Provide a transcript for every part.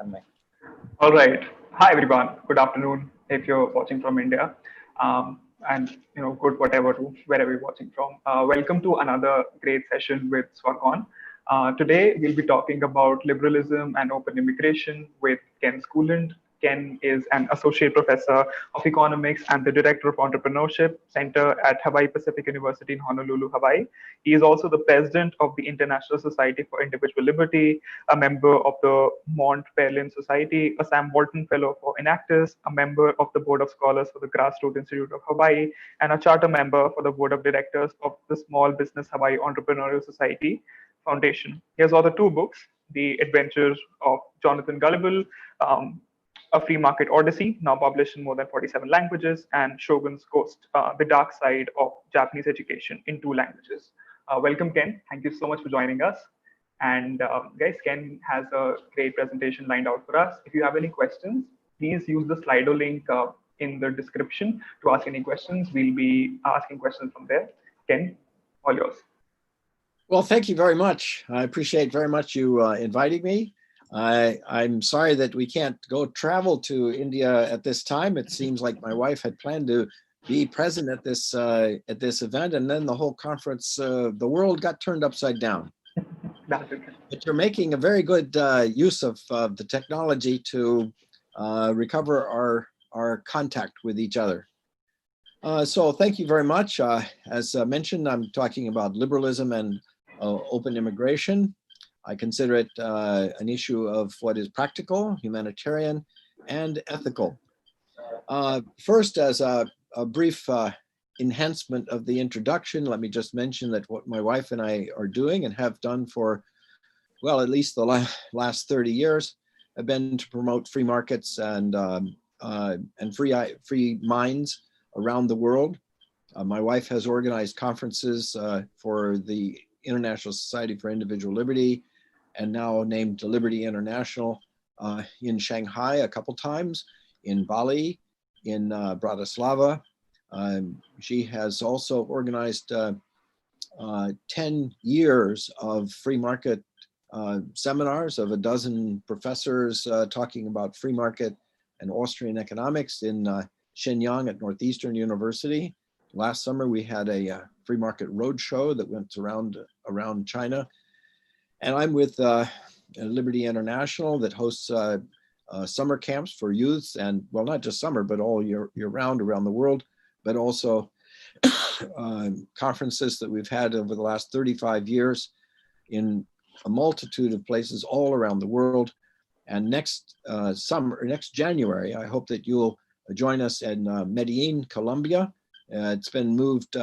Tanmay. All right. Hi, everyone. Good afternoon if you're watching from India. And good whatever to wherever you're watching from. Welcome to another great session with Swakon. Today we'll be talking about liberalism and open immigration with Ken Schoolland. Ken is an associate professor of economics and the director of entrepreneurship center at Hawaii Pacific University in Honolulu, Hawaii. He is also the president of the International Society for Individual Liberty, a member of the Mont Pelerin Society, a Sam Walton Fellow for Enactus, a member of the Board of Scholars for the Grassroots Institute of Hawaii, and a charter member for the Board of Directors of the Small Business Hawaii Entrepreneurial Society Foundation. He has authored two books, The Adventures of Jonathan Gullible, A Free Market Odyssey, now published in more than 47 languages, and Shogun's Ghost, The Dark Side of Japanese Education in 2 languages. Welcome, Ken. Thank you so much for joining us. And guys, Ken has a great presentation lined out for us. If you have any questions, please use the Slido link in the description to ask any questions. We'll be asking questions from there. Ken, all yours. Well, thank you very much. I appreciate very much you inviting me. I'm sorry that we can't go travel to India at this time. It seems like my wife had planned to be present at this event, and then the whole conference, the world got turned upside down. But you're making a very good use of the technology to recover our contact with each other. So thank you very much. As mentioned, I'm talking about liberalism and open immigration. I consider it an issue of what is practical, humanitarian, and ethical. First, as a brief enhancement of the introduction, let me just mention that what my wife and I are doing and have done for, well, at least the last 30 years, have been to promote free markets and free minds around the world. My wife has organized conferences for the International Society for Individual Liberty, and now named Liberty International, in Shanghai a couple times, in Bali, in Bratislava. She has also organized 10 years of free market seminars of a dozen professors talking about free market and Austrian economics in Shenyang at Northeastern University. Last summer, we had a free market roadshow that went around China. And I'm with Liberty International that hosts summer camps for youths, and well, not just summer, but all year round around the world, but also conferences that we've had over the last 35 years in a multitude of places all around the world. And next January, I hope that you'll join us in Medellin, Colombia. It's been moved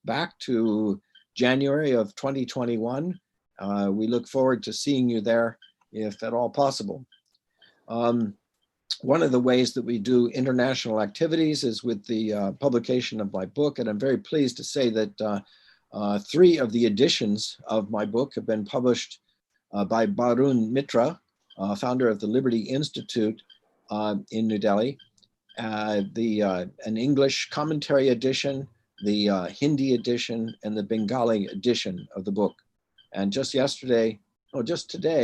back to January of 2021. We look forward to seeing you there, if at all possible. One of the ways that we do international activities is with the publication of my book, and I'm very pleased to say that 3 of the editions of my book have been published by Barun Mitra, founder of the Liberty Institute in New Delhi. An English commentary edition, the Hindi edition, and the Bengali edition of the book. And just today,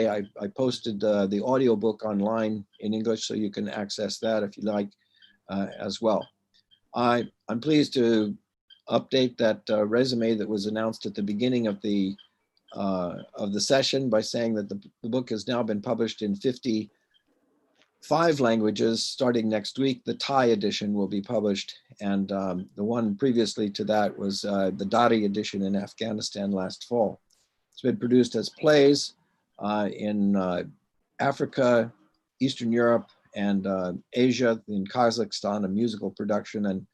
I posted the audiobook online in English, so you can access that if you like as well. I'm pleased to update that resume that was announced at the beginning of the session by saying that the book has now been published in 55 languages. Starting next week, the Thai edition will be published, and the one previously to that was the Dari edition in Afghanistan last fall. It's been produced as plays in Africa, Eastern Europe, and Asia, in Kazakhstan, a musical production, and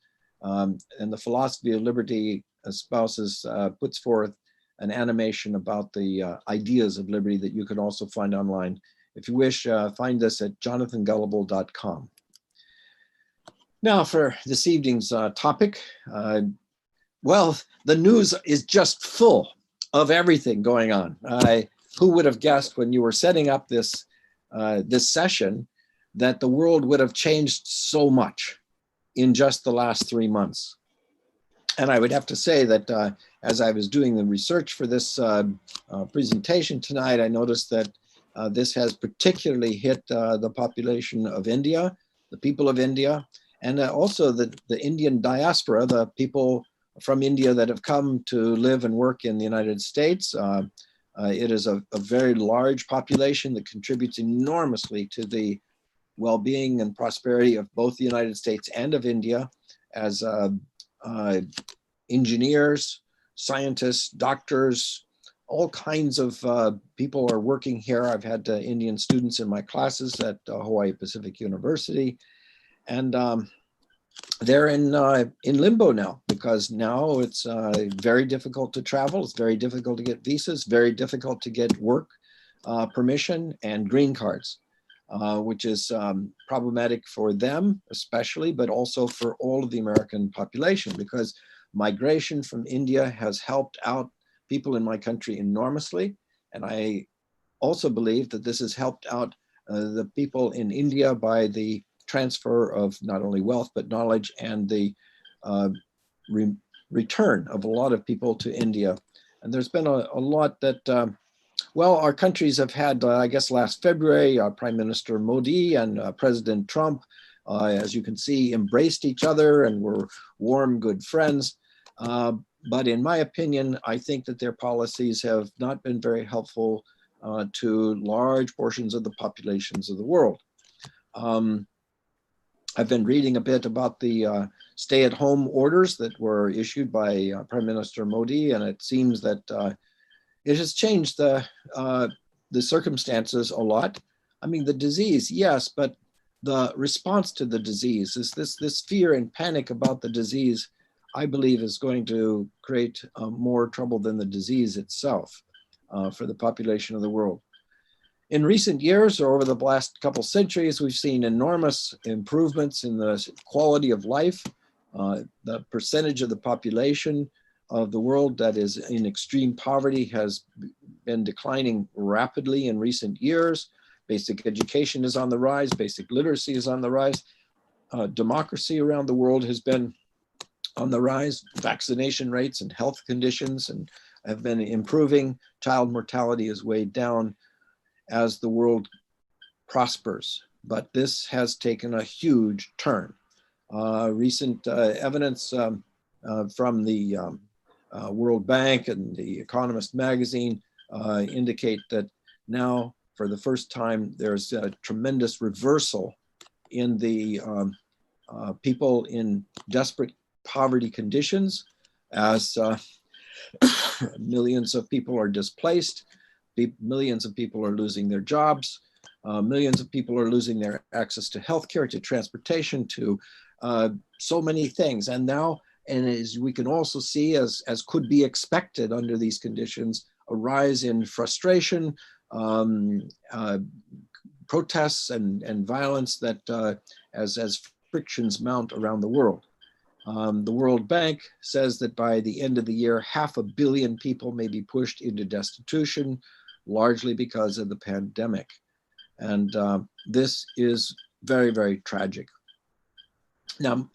the philosophy of liberty espouses, puts forth an animation about the ideas of liberty that you can also find online. If you wish, find us at jonathangullible.com. Now for this evening's topic. Well, the news is just full of everything going on. Who would have guessed when you were setting up this session that the world would have changed so much in just the last 3 months? And I would have to say that as I was doing the research for this presentation tonight, I noticed that This has particularly hit the population of India, the people of India, and also the Indian diaspora, the people from India that have come to live and work in the United States. It is a very large population that contributes enormously to the well-being and prosperity of both the United States and of India as engineers, scientists, doctors, all kinds of people are working here. I've had Indian students in my classes at Hawaii Pacific University, and they're in limbo now, because now it's very difficult to travel. It's very difficult to get visas, very difficult to get work permission and green cards, which is problematic for them especially, but also for all of the American population, because migration from India has helped out people in my country enormously. And I also believe that this has helped out the people in India by the transfer of not only wealth, but knowledge, and the return of a lot of people to India. And there's been a lot that, well, our countries have had, I guess last February, Prime Minister Modi and President Trump, as you can see, embraced each other and were warm, good friends. But in my opinion, I think that their policies have not been very helpful to large portions of the populations of the world. I've been reading a bit about the stay-at-home orders that were issued by Prime Minister Modi, and it seems that it has changed the circumstances a lot. I mean, the disease, yes, but the response to the disease is this fear and panic about the disease, I believe, is going to create more trouble than the disease itself for the population of the world. In recent years, or over the last couple centuries, we've seen enormous improvements in the quality of life. The percentage of the population of the world that is in extreme poverty has been declining rapidly in recent years. Basic education is on the rise, basic literacy is on the rise. Democracy around the world has been on the rise. Vaccination rates and health conditions and have been improving. Child mortality is way down as the world prospers. But this has taken a huge turn. Recent evidence from the World Bank and the Economist magazine indicate that now, for the first time, there's a tremendous reversal in the people in desperate poverty conditions, as millions of people are displaced, millions of people are losing their jobs, millions of people are losing their access to healthcare, to transportation, to so many things. And now, and as we can also see, as could be expected under these conditions, a rise in frustration, protests and violence that as frictions mount around the world. The World Bank says that by the end of the year, 500 million people may be pushed into destitution, largely because of the pandemic. And this is very, very tragic. Now,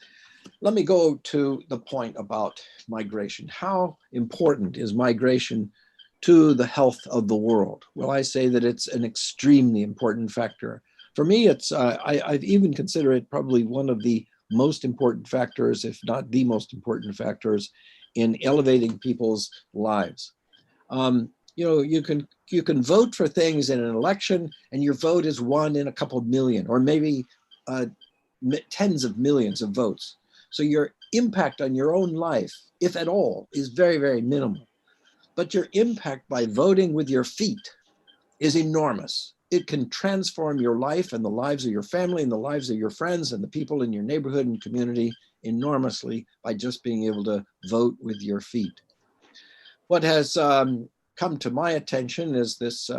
let me go to the point about migration. How important is migration to the health of the world? Well, I say that it's an extremely important factor. For me, it's I've even consider it probably one of the most important factors, if not the most important factors, in elevating people's lives. You know, you can vote for things in an election, and your vote is won in a couple million, or maybe tens of millions of votes. So your impact on your own life, if at all, is very, very minimal. But your impact by voting with your feet is enormous. It can transform your life and the lives of your family and the lives of your friends and the people in your neighborhood and community enormously by just being able to vote with your feet. What has come to my attention is this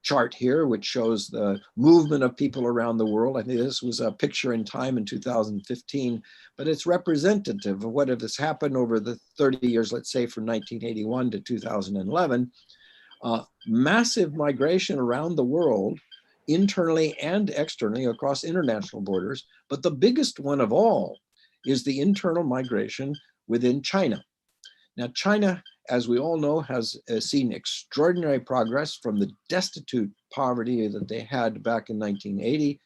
chart here, which shows the movement of people around the world. I think this was a picture in time in 2015, but it's representative of what has happened over the 30 years, let's say from 1981 to 2011. Massive migration around the world, internally and externally across international borders. But the biggest one of all is the internal migration within China. Now, China as we all know, has seen extraordinary progress from the destitute poverty that they had back in 1980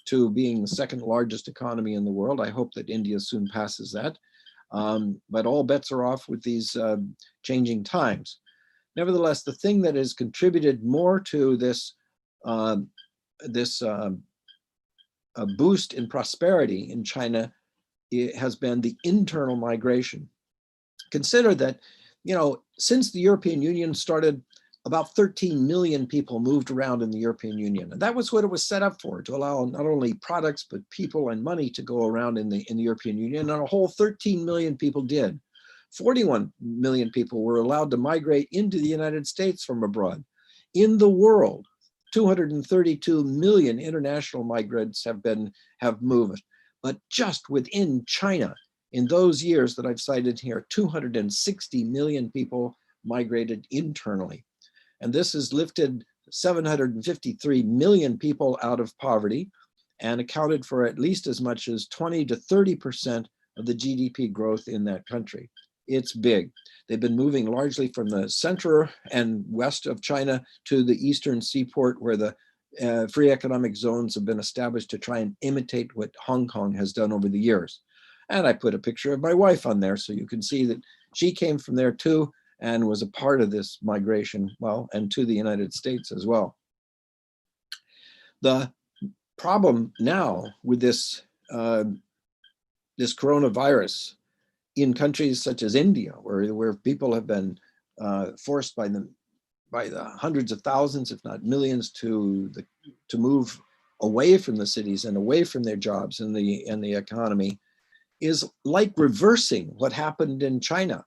to being the second largest economy in the world. I hope that India soon passes that. But all bets are off with these changing times. Nevertheless, the thing that has contributed more to this, boost in prosperity in China, it has been the internal migration. Consider that, since the European Union started, about 13 million people moved around in the European Union. And that was what it was set up for, to allow not only products, but people and money to go around in the European Union. And a whole 13 million people did. 41 million people were allowed to migrate into the United States from abroad. In the world, 232 million international migrants have moved. But just within China, in those years that I've cited here, 260 million people migrated internally. And this has lifted 753 million people out of poverty and accounted for at least as much as 20 to 30% of the GDP growth in that country. It's big. They've been moving largely from the center and west of China to the eastern seaport, where the free economic zones have been established to try and imitate what Hong Kong has done over the years. And I put a picture of my wife on there so you can see that she came from there too and was a part of this migration, and to the United States as well. The problem now with this coronavirus in countries such as India, where people have been forced by the hundreds of thousands, if not millions, to move away from the cities and away from their jobs and the economy, is like reversing what happened in China.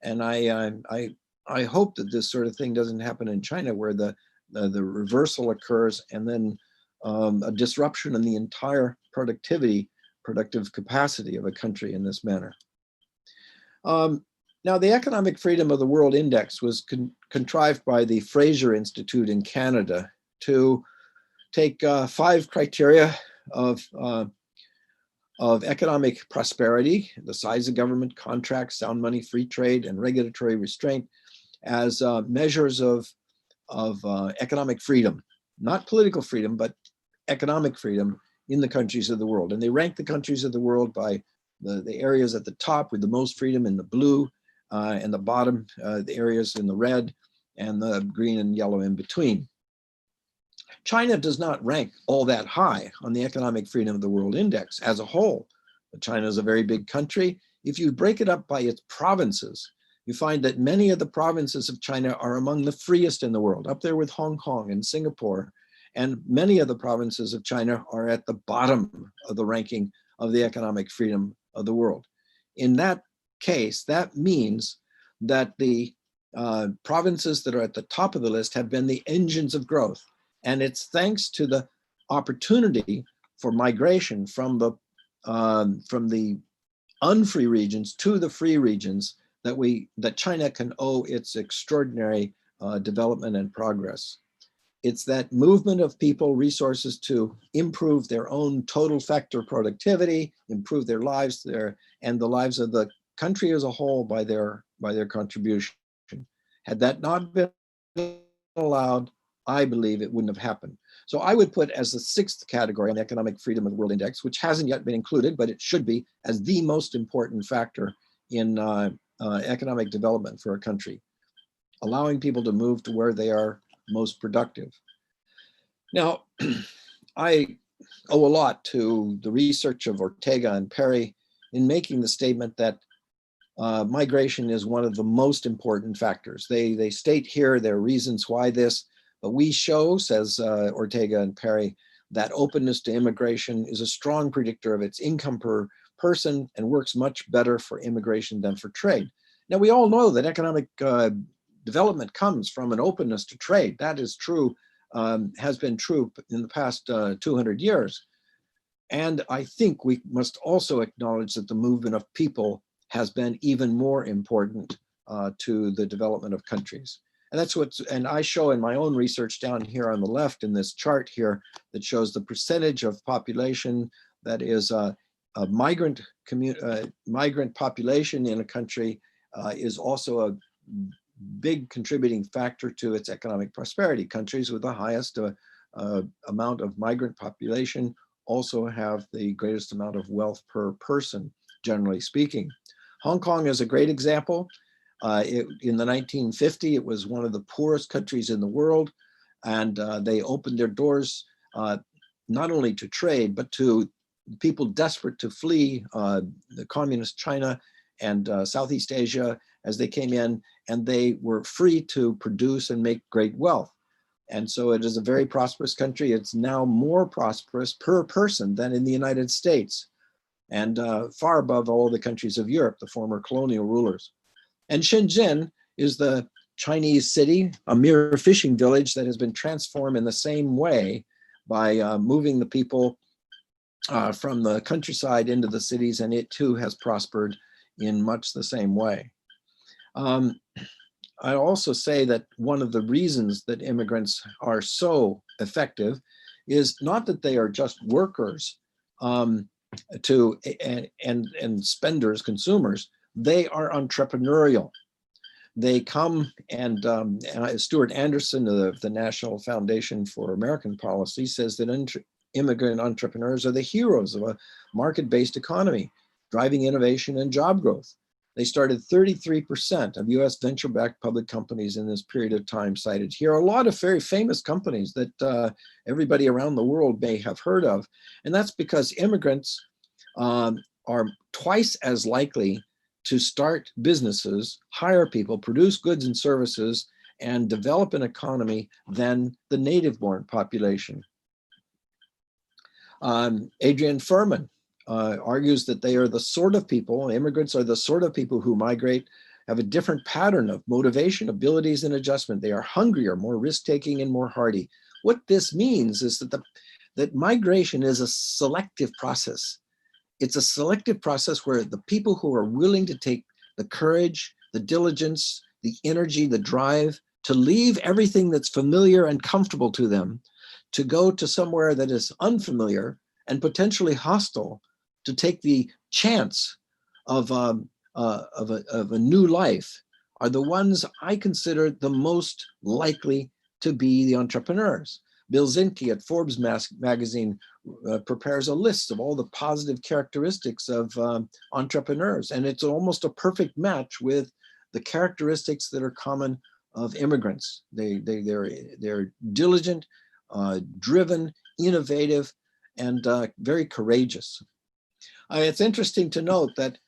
And I hope that this sort of thing doesn't happen in China, where the reversal occurs and then a disruption in the entire productive capacity of a country in this manner. Now, the Economic Freedom of the World Index was contrived by the Fraser Institute in Canada to take 5 criteria of economic prosperity, the size of government contracts, sound money, free trade, and regulatory restraint as measures of economic freedom, not political freedom, but economic freedom in the countries of the world. And they rank the countries of the world by the areas at the top with the most freedom in the blue, and the bottom, the areas in the red, and the green and yellow in between. China does not rank all that high on the Economic Freedom of the World Index as a whole. But China is a very big country. If you break it up by its provinces, you find that many of the provinces of China are among the freest in the world, up there with Hong Kong and Singapore. And many of the provinces of China are at the bottom of the ranking of the economic freedom of the world. In that case, that means that the provinces that are at the top of the list have been the engines of growth. And it's thanks to the opportunity for migration from the unfree regions to the free regions that China can owe its extraordinary development and progress. It's that movement of people, resources to improve their own total factor productivity, improve their lives and the lives of the country as a whole by their contribution. Had that not been allowed, I believe it wouldn't have happened. So I would put as the 6th category on the Economic Freedom of the World Index, which hasn't yet been included, but it should be, as the most important factor in economic development for a country, allowing people to move to where they are most productive. Now, I owe a lot to the research of Ortega and Perry in making the statement that migration is one of the most important factors. They state here their reasons why this, but we show, says Ortega and Perry, that openness to immigration is a strong predictor of its income per person and works much better for immigration than for trade. Now, we all know that economic development comes from an openness to trade. That is true, has been true in the past 200 years. And I think we must also acknowledge that the movement of people has been even more important to the development of countries. And that's and I show in my own research down here on the left in this chart here that shows the percentage of population that is a migrant population in a country is also a big contributing factor to its economic prosperity. Countries with the highest amount of migrant population also have the greatest amount of wealth per person, generally speaking. Hong Kong is a great example. In the 1950s, it was one of the poorest countries in the world, and they opened their doors not only to trade, but to people desperate to flee the communist China and Southeast Asia as they came in, and they were free to produce and make great wealth. And so it is a very prosperous country. It's now more prosperous per person than in the United States, and far above all the countries of Europe, the former colonial rulers. And Shenzhen is the Chinese city, a mere fishing village that has been transformed in the same way by moving the people from the countryside into the cities, and it too has prospered in much the same way. I also say that one of the reasons that immigrants are so effective is not that they are just workers and spenders, consumers. They are entrepreneurial. They come and Stuart Anderson of the National Foundation for American Policy says that immigrant entrepreneurs are the heroes of a market-based economy, driving innovation and job growth. They started 33% of US venture-backed public companies in this period of time cited here. A lot of very famous companies that everybody around the world may have heard of. And that's because immigrants are twice as likely to start businesses, hire people, produce goods and services, and develop an economy than the native-born population. Adrian Furman argues that they are the sort of people, immigrants are the sort of people who migrate, have a different pattern of motivation, abilities, and adjustment. They are hungrier, more risk-taking, and more hardy. What this means is that migration is a selective process. It's a selective process where the people who are willing to take the courage, the diligence, the energy, the drive to leave everything that's familiar and comfortable to them, to go to somewhere that is unfamiliar and potentially hostile, to take the chance of a new life, are the ones I consider the most likely to be the entrepreneurs. Bill Zinke at Forbes magazine prepares a list of all the positive characteristics of entrepreneurs, and it's almost a perfect match with the characteristics that are common of immigrants. They're diligent, driven, innovative, and very courageous. It's interesting to note that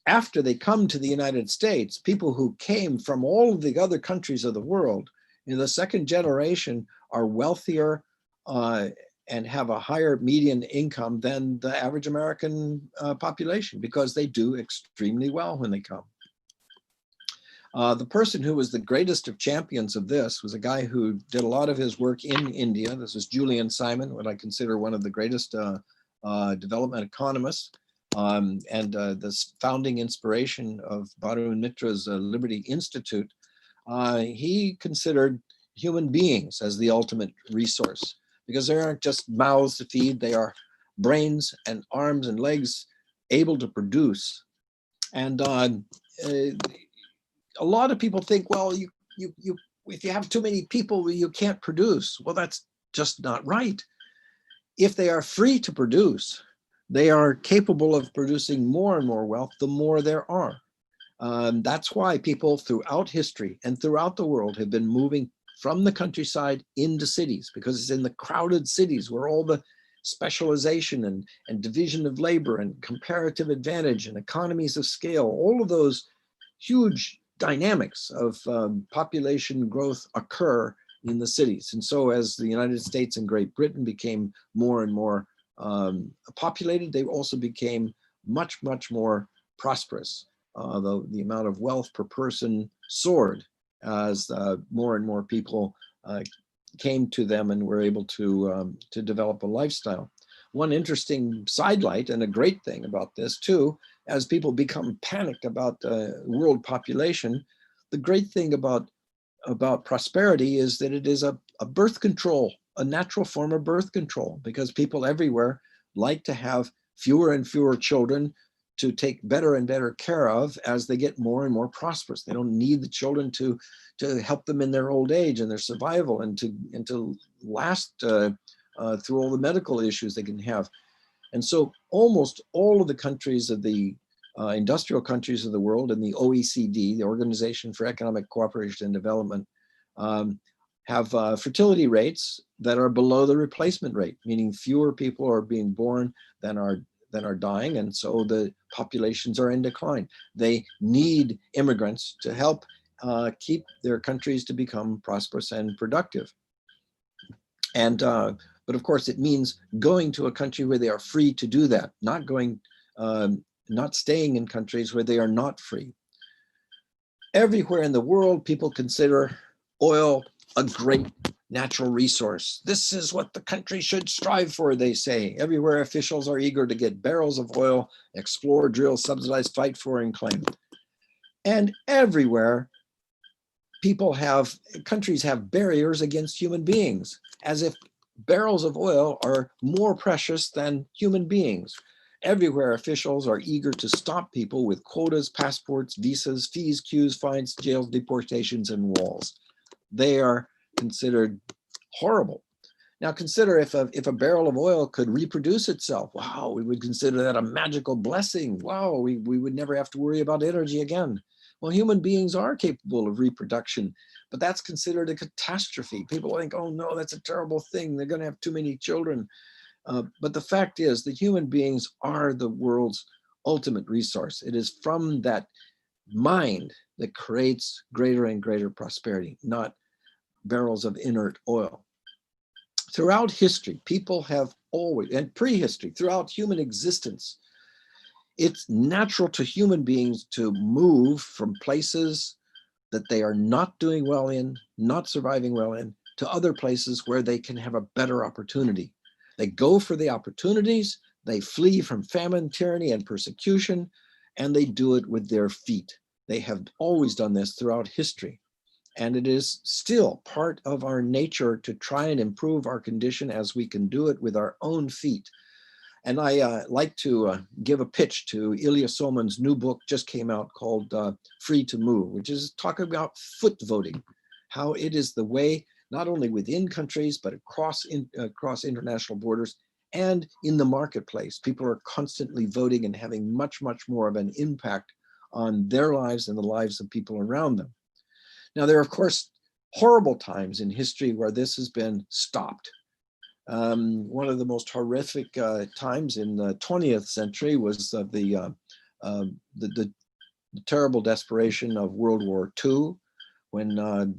after they come to the United States, people who came from all of the other countries of the world in the second generation are wealthier and have a higher median income than the average American population, because they do extremely well when they come. The person who was the greatest of champions of this was a guy who did a lot of his work in India. This is Julian Simon, what I consider one of the greatest development economists, and this founding inspiration of Barun Mitra's Liberty Institute. He considered human beings as the ultimate resource, because they aren't just mouths to feed, they are brains and arms and legs able to produce. And a lot of people think, well, if you have too many people, you can't produce. Well, that's just not right. If they are free to produce, they are capable of producing more and more wealth the more there are. That's why people throughout history and throughout the world have been moving from the countryside into cities, because it's in the crowded cities where all the specialization and division of labor and comparative advantage and economies of scale, all of those huge dynamics of population growth occur in the cities. And so as the United States and Great Britain became more and more populated, they also became much, much more prosperous. The amount of wealth per person soared as more and more people came to them and were able to develop a lifestyle. One interesting sidelight and a great thing about this too, as people become panicked about world population, the great thing about prosperity is that it is a birth control, a natural form of birth control, because people everywhere like to have fewer and fewer children to take better and better care of as they get more and more prosperous. They don't need the children to help them in their old age and their survival, and to last through all the medical issues they can have. And so almost all of the countries of the industrial countries of the world and the OECD, the Organization for Economic Cooperation and Development, have fertility rates that are below the replacement rate, meaning fewer people are being born than are dying, and so the populations are in decline. They need immigrants to help keep their countries to become prosperous and productive. And but of course, it means going to a country where they are free to do that, not staying in countries where they are not free. Everywhere in the world, people consider oil a great natural resource. This is what the country should strive for, they say. Everywhere, officials are eager to get barrels of oil, explore, drill, subsidize, fight for, and claim. And everywhere, countries have barriers against human beings, as if barrels of oil are more precious than human beings. Everywhere, officials are eager to stop people with quotas, passports, visas, fees, queues, fines, jails, deportations, and walls. They are considered horrible. Now consider if a barrel of oil could reproduce itself. Wow, we would consider that a magical blessing. Wow, we would never have to worry about energy again. Well, human beings are capable of reproduction, but that's considered a catastrophe. People think, oh no, that's a terrible thing. They're going to have too many children. But the fact is that human beings are the world's ultimate resource. It is from that mind that creates greater and greater prosperity, not barrels of inert oil. Throughout history, people have always, and prehistory, throughout human existence, it's natural to human beings to move from places that they are not doing well in, not surviving well in, to other places where they can have a better opportunity. They go for the opportunities, they flee from famine, tyranny, and persecution, and they do it with their feet. They have always done this throughout history. And it is still part of our nature to try and improve our condition as we can do it with our own feet. And I like to give a pitch to Ilya Somon's new book, just came out, called Free to Move, which is talking about foot voting, how it is the way, not only within countries, but across international borders and in the marketplace. People are constantly voting and having much, much more of an impact on their lives and the lives of people around them. Now, there are, of course, horrible times in history where this has been stopped. One of the most horrific times in the 20th century was the terrible desperation of World War II, when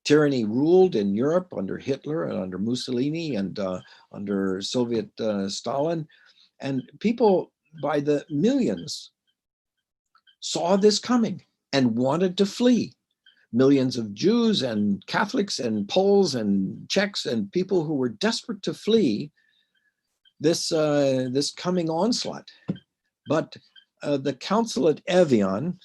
tyranny ruled in Europe under Hitler and under Mussolini and under Soviet Stalin. And people by the millions saw this coming and wanted to flee. Millions of Jews and Catholics and Poles and Czechs and people who were desperate to flee this coming onslaught. But the Council at Evian,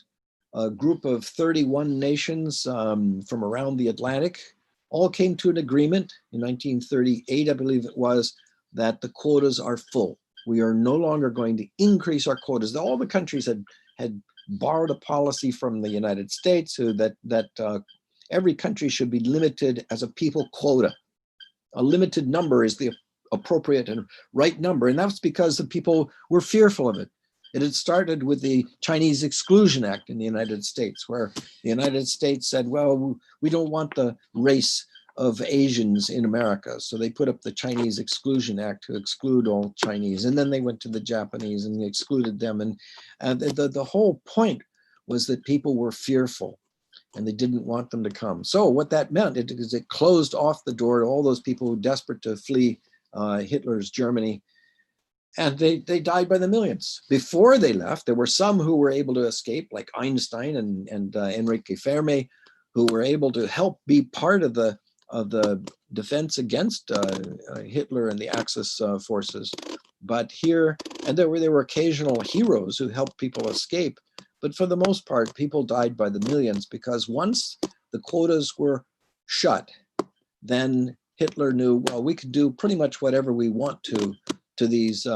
a group of 31 nations from around the Atlantic, all came to an agreement in 1938, I believe it was, that the quotas are full. We are no longer going to increase our quotas. All the countries had borrowed a policy from the United States that every country should be limited as a people quota. A limited number is the appropriate and right number, and that's because the people were fearful of it. It had started with the Chinese Exclusion Act in the United States, where the United States said, well, we don't want the race of Asians in America. So they put up the Chinese Exclusion Act to exclude all Chinese. And then they went to the Japanese and they excluded them. And the whole point was that people were fearful and they didn't want them to come. So what that meant is it closed off the door to all those people who were desperate to flee Hitler's Germany. And they died by the millions. Before they left, there were some who were able to escape, like Einstein and Enrique Fermi, who were able to help be part of the defense against Hitler and the Axis forces. But here, and there were occasional heroes who helped people escape. But for the most part, people died by the millions, because once the quotas were shut, then Hitler knew, well, we could do pretty much whatever we want to these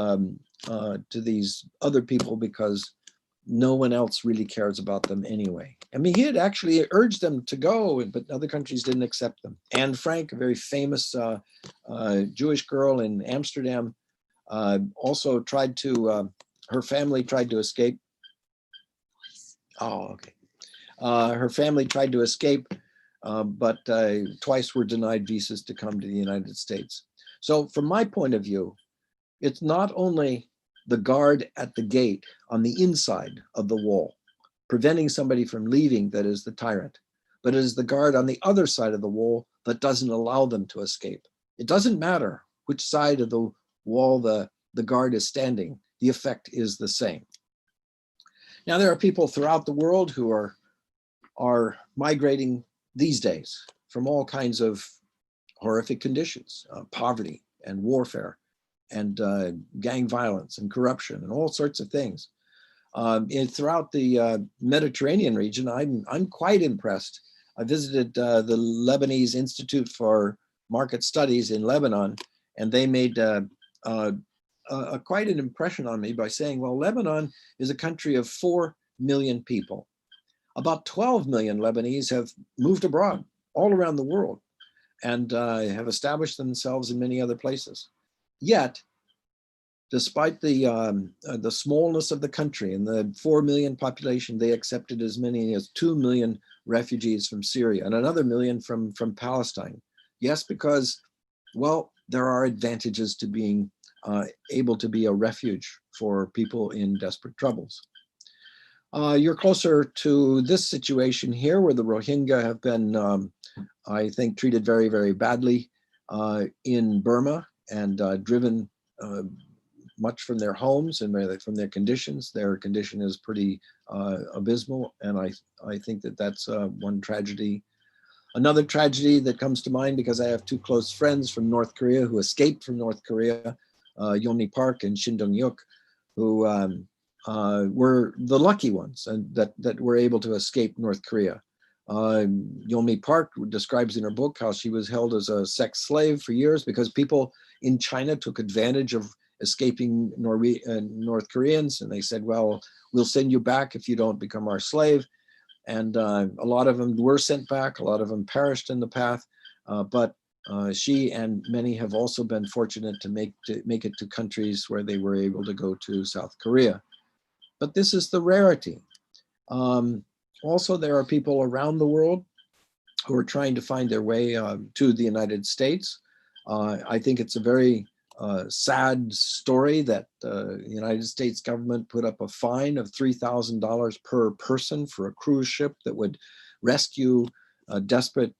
to these other people because no one else really cares about them anyway. I mean, he had actually urged them to go, but other countries didn't accept them. Anne Frank, a very famous Jewish girl in Amsterdam, also tried to, her family tried to escape. Oh, okay. Her family tried to escape, but twice were denied visas to come to the United States. So from my point of view, it's not only the guard at the gate on the inside of the wall, preventing somebody from leaving that is the tyrant, but it is the guard on the other side of the wall that doesn't allow them to escape. It doesn't matter which side of the wall the guard is standing, the effect is the same. Now, there are people throughout the world who are migrating these days from all kinds of horrific conditions, poverty and warfare and gang violence and corruption and all sorts of things. And throughout the Mediterranean region, I'm quite impressed. I visited the Lebanese Institute for Market Studies in Lebanon, and they made quite an impression on me by saying, well, Lebanon is a country of 4 million people. About 12 million Lebanese have moved abroad all around the world and have established themselves in many other places. Yet, despite the smallness of the country and the 4 million population, they accepted as many as 2 million refugees from Syria and another million from Palestine. Yes, because, well, there are advantages to being able to be a refuge for people in desperate troubles. You're closer to this situation here where the Rohingya have been, I think, treated very, very badly in Burma and driven much from their homes and from their conditions. Their condition is pretty abysmal, and I think that that's one tragedy. Another tragedy that comes to mind, because I have two close friends from North Korea who escaped from North Korea, Yeonmi Park and Shin Dong-hyuk, who were the lucky ones and that were able to escape North Korea. Yeonmi Park describes in her book how she was held as a sex slave for years because people in China took advantage of escaping North Koreans, and they said, well, we'll send you back if you don't become our slave. And a lot of them were sent back, a lot of them perished in the path, but she and many have also been fortunate to make it to countries where they were able to go to South Korea. But this is the rarity. Also, there are people around the world who are trying to find their way to the United States. I think it's a very sad story that the United States government put up a fine of $3,000 per person for a cruise ship that would rescue desperate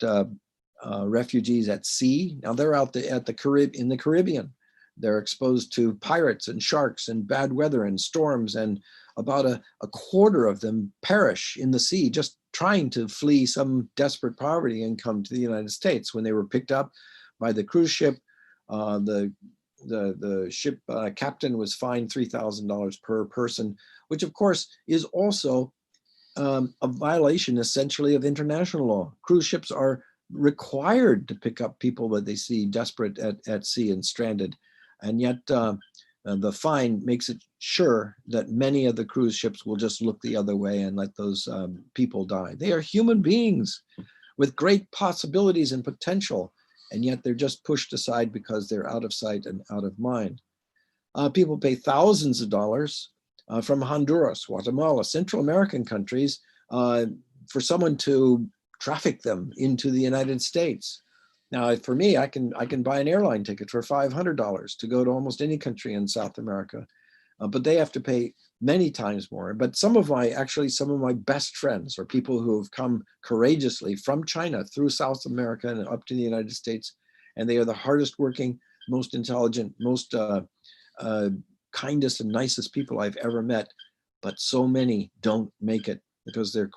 refugees at sea. Now they're out in the Caribbean. They're exposed to pirates and sharks and bad weather and storms, and about a quarter of them perish in the sea just trying to flee some desperate poverty and come to the United States. When they were picked up by the cruise ship, the ship captain was fined $3,000 per person, which of course is also a violation essentially of international law. Cruise ships are required to pick up people that they see desperate at sea and stranded. And yet the fine makes it sure that many of the cruise ships will just look the other way and let those people die. They are human beings with great possibilities and potential, and yet they're just pushed aside because they're out of sight and out of mind. People pay thousands of dollars from Honduras, Guatemala, Central American countries for someone to traffic them into the United States. Now, for me, I can buy an airline ticket for $500 to go to almost any country in South America, but they have to pay many times more. But some of my best friends are people who have come courageously from China through South America and up to the United States, and they are the hardest working, most intelligent, most kindest and nicest people I've ever met. But so many don't make it because they're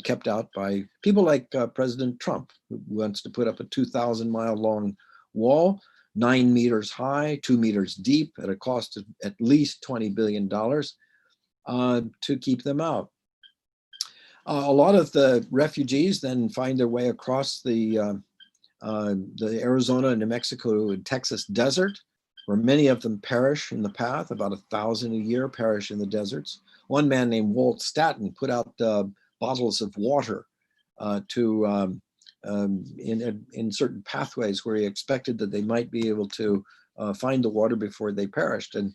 kept out by people like President Trump, who wants to put up a 2,000-mile long wall, 9 meters high, 2 meters deep, at a cost of at least $20 billion to keep them out. A lot of the refugees then find their way across the Arizona, New Mexico, and Texas desert. where many of them perish in the path. About 1,000 a year perish in the deserts. One man named Walt Staton put out bottles of water in certain pathways where he expected that they might be able to find the water before they perished. And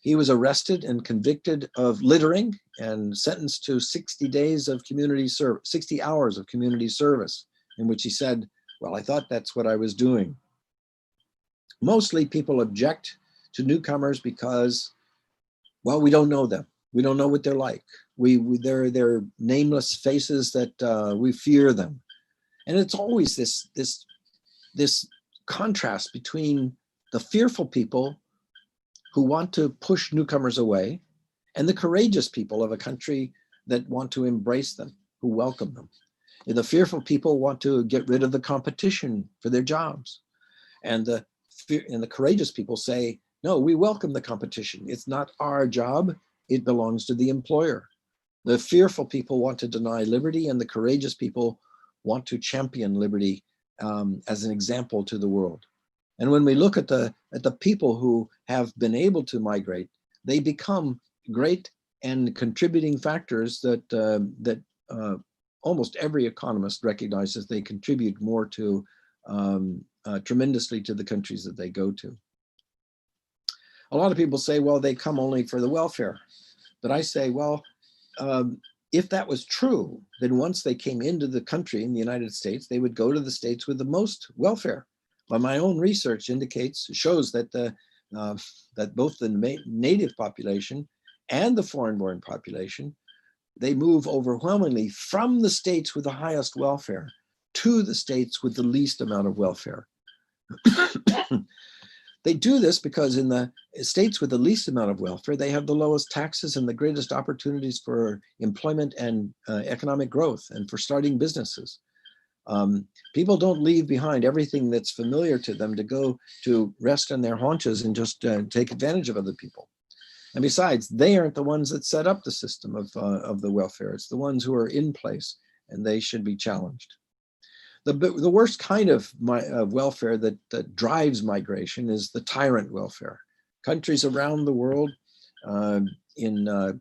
he was arrested and convicted of littering and sentenced to 60 days of community service, 60 hours of community service, in which he said, well, I thought that's what I was doing. Mostly people object to newcomers because, well, we don't know them. We don't know what they're like. They're nameless faces that we fear them. And it's always this contrast between the fearful people who want to push newcomers away and the courageous people of a country that want to embrace them, who welcome them. And the fearful people want to get rid of the competition for their jobs. And the courageous people say, no, we welcome the competition. It's not our job. It belongs to the employer. The fearful people want to deny liberty, and the courageous people want to champion liberty as an example to the world. And when we look at the people who have been able to migrate, they become great and contributing factors that almost every economist recognizes. They contribute more to tremendously to the countries that they go to. A lot of people say, well, they come only for the welfare. But I say, well, if that was true, then once they came into the country in the United States, they would go to the states with the most welfare. But my own research shows that that both the native population and the foreign-born population, they move overwhelmingly from the states with the highest welfare to the states with the least amount of welfare. They do this because in the states with the least amount of welfare, they have the lowest taxes and the greatest opportunities for employment and economic growth and for starting businesses. People don't leave behind everything that's familiar to them to go to rest on their haunches and just take advantage of other people. And besides, they aren't the ones that set up the system of the welfare. It's the ones who are in place, and they should be challenged. The worst kind of welfare that drives migration is the tyrant welfare. Countries around the world, in the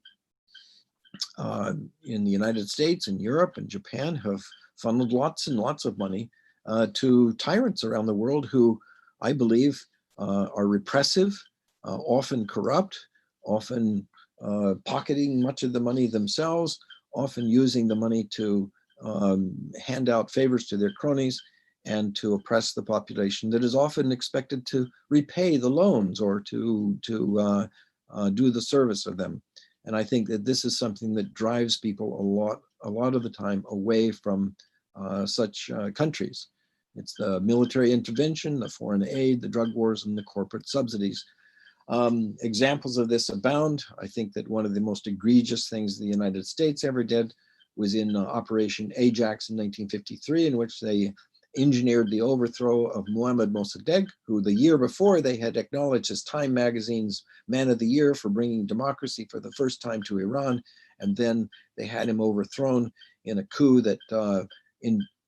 United States and Europe and Japan, have funneled lots and lots of money to tyrants around the world who I believe are repressive, often corrupt, often pocketing much of the money themselves, often using the money to hand out favors to their cronies and to oppress the population that is often expected to repay the loans or to do the service of them. And I think that this is something that drives people a lot of the time away from such countries. It's the military intervention, the foreign aid, the drug wars, and the corporate subsidies. Examples of this abound. I think that one of the most egregious things the United States ever did was in Operation Ajax in 1953, in which they engineered the overthrow of Mohammad Mossadegh, who the year before they had acknowledged as Time magazine's Man of the Year for bringing democracy for the first time to Iran. And then they had him overthrown in a coup that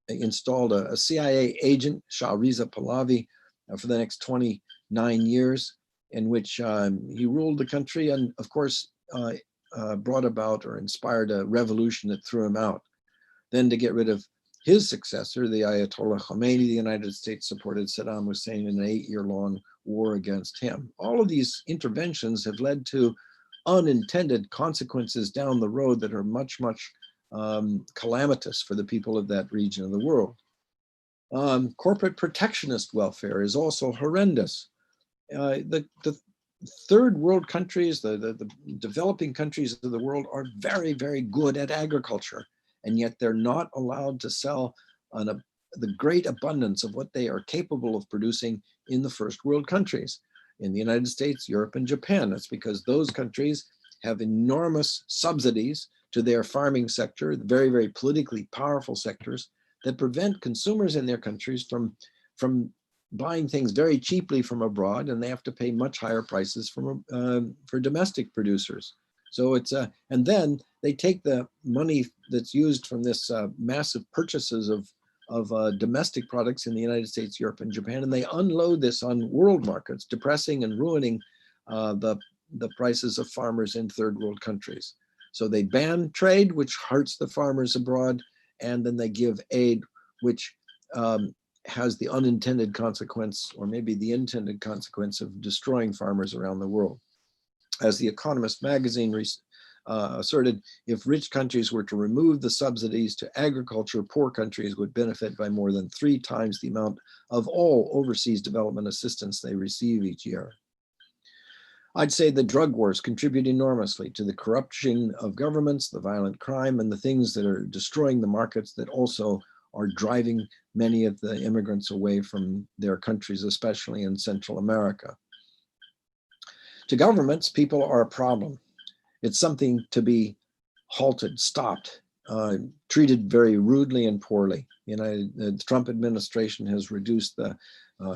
installed a CIA agent, Shah Reza Pahlavi, for the next 29 years, in which he ruled the country and, of course, brought about or inspired a revolution that threw him out. Then to get rid of his successor, the Ayatollah Khomeini, the United States supported Saddam Hussein in an 8-year-long war against him. All of these interventions have led to unintended consequences down the road that are much, much calamitous for the people of that region of the world. Corporate protectionist welfare is also horrendous. The third world countries, the developing countries of the world are very, very good at agriculture, and yet they're not allowed to sell the great abundance of what they are capable of producing in the first world countries. In the United States, Europe, and Japan. That's because those countries have enormous subsidies to their farming sector, very, very politically powerful sectors that prevent consumers in their countries from buying things very cheaply from abroad, and they have to pay much higher prices for domestic producers. So it's and then they take the money that's used from this massive purchases of domestic products in the United States, Europe, and Japan, and they unload this on world markets, depressing and ruining the prices of farmers in third world countries. So they ban trade, which hurts the farmers abroad, and then they give aid, which has the unintended consequence, or maybe the intended consequence, of destroying farmers around the world. As The Economist magazine asserted, if rich countries were to remove the subsidies to agriculture, poor countries would benefit by more than 3 times the amount of all overseas development assistance they receive each year. I'd say the drug wars contribute enormously to the corruption of governments, the violent crime, and the things that are destroying the markets that also are driving many of the immigrants away from their countries, especially in Central America. To governments, people are a problem. It's something to be halted, stopped, treated very rudely and poorly. The Trump administration has reduced the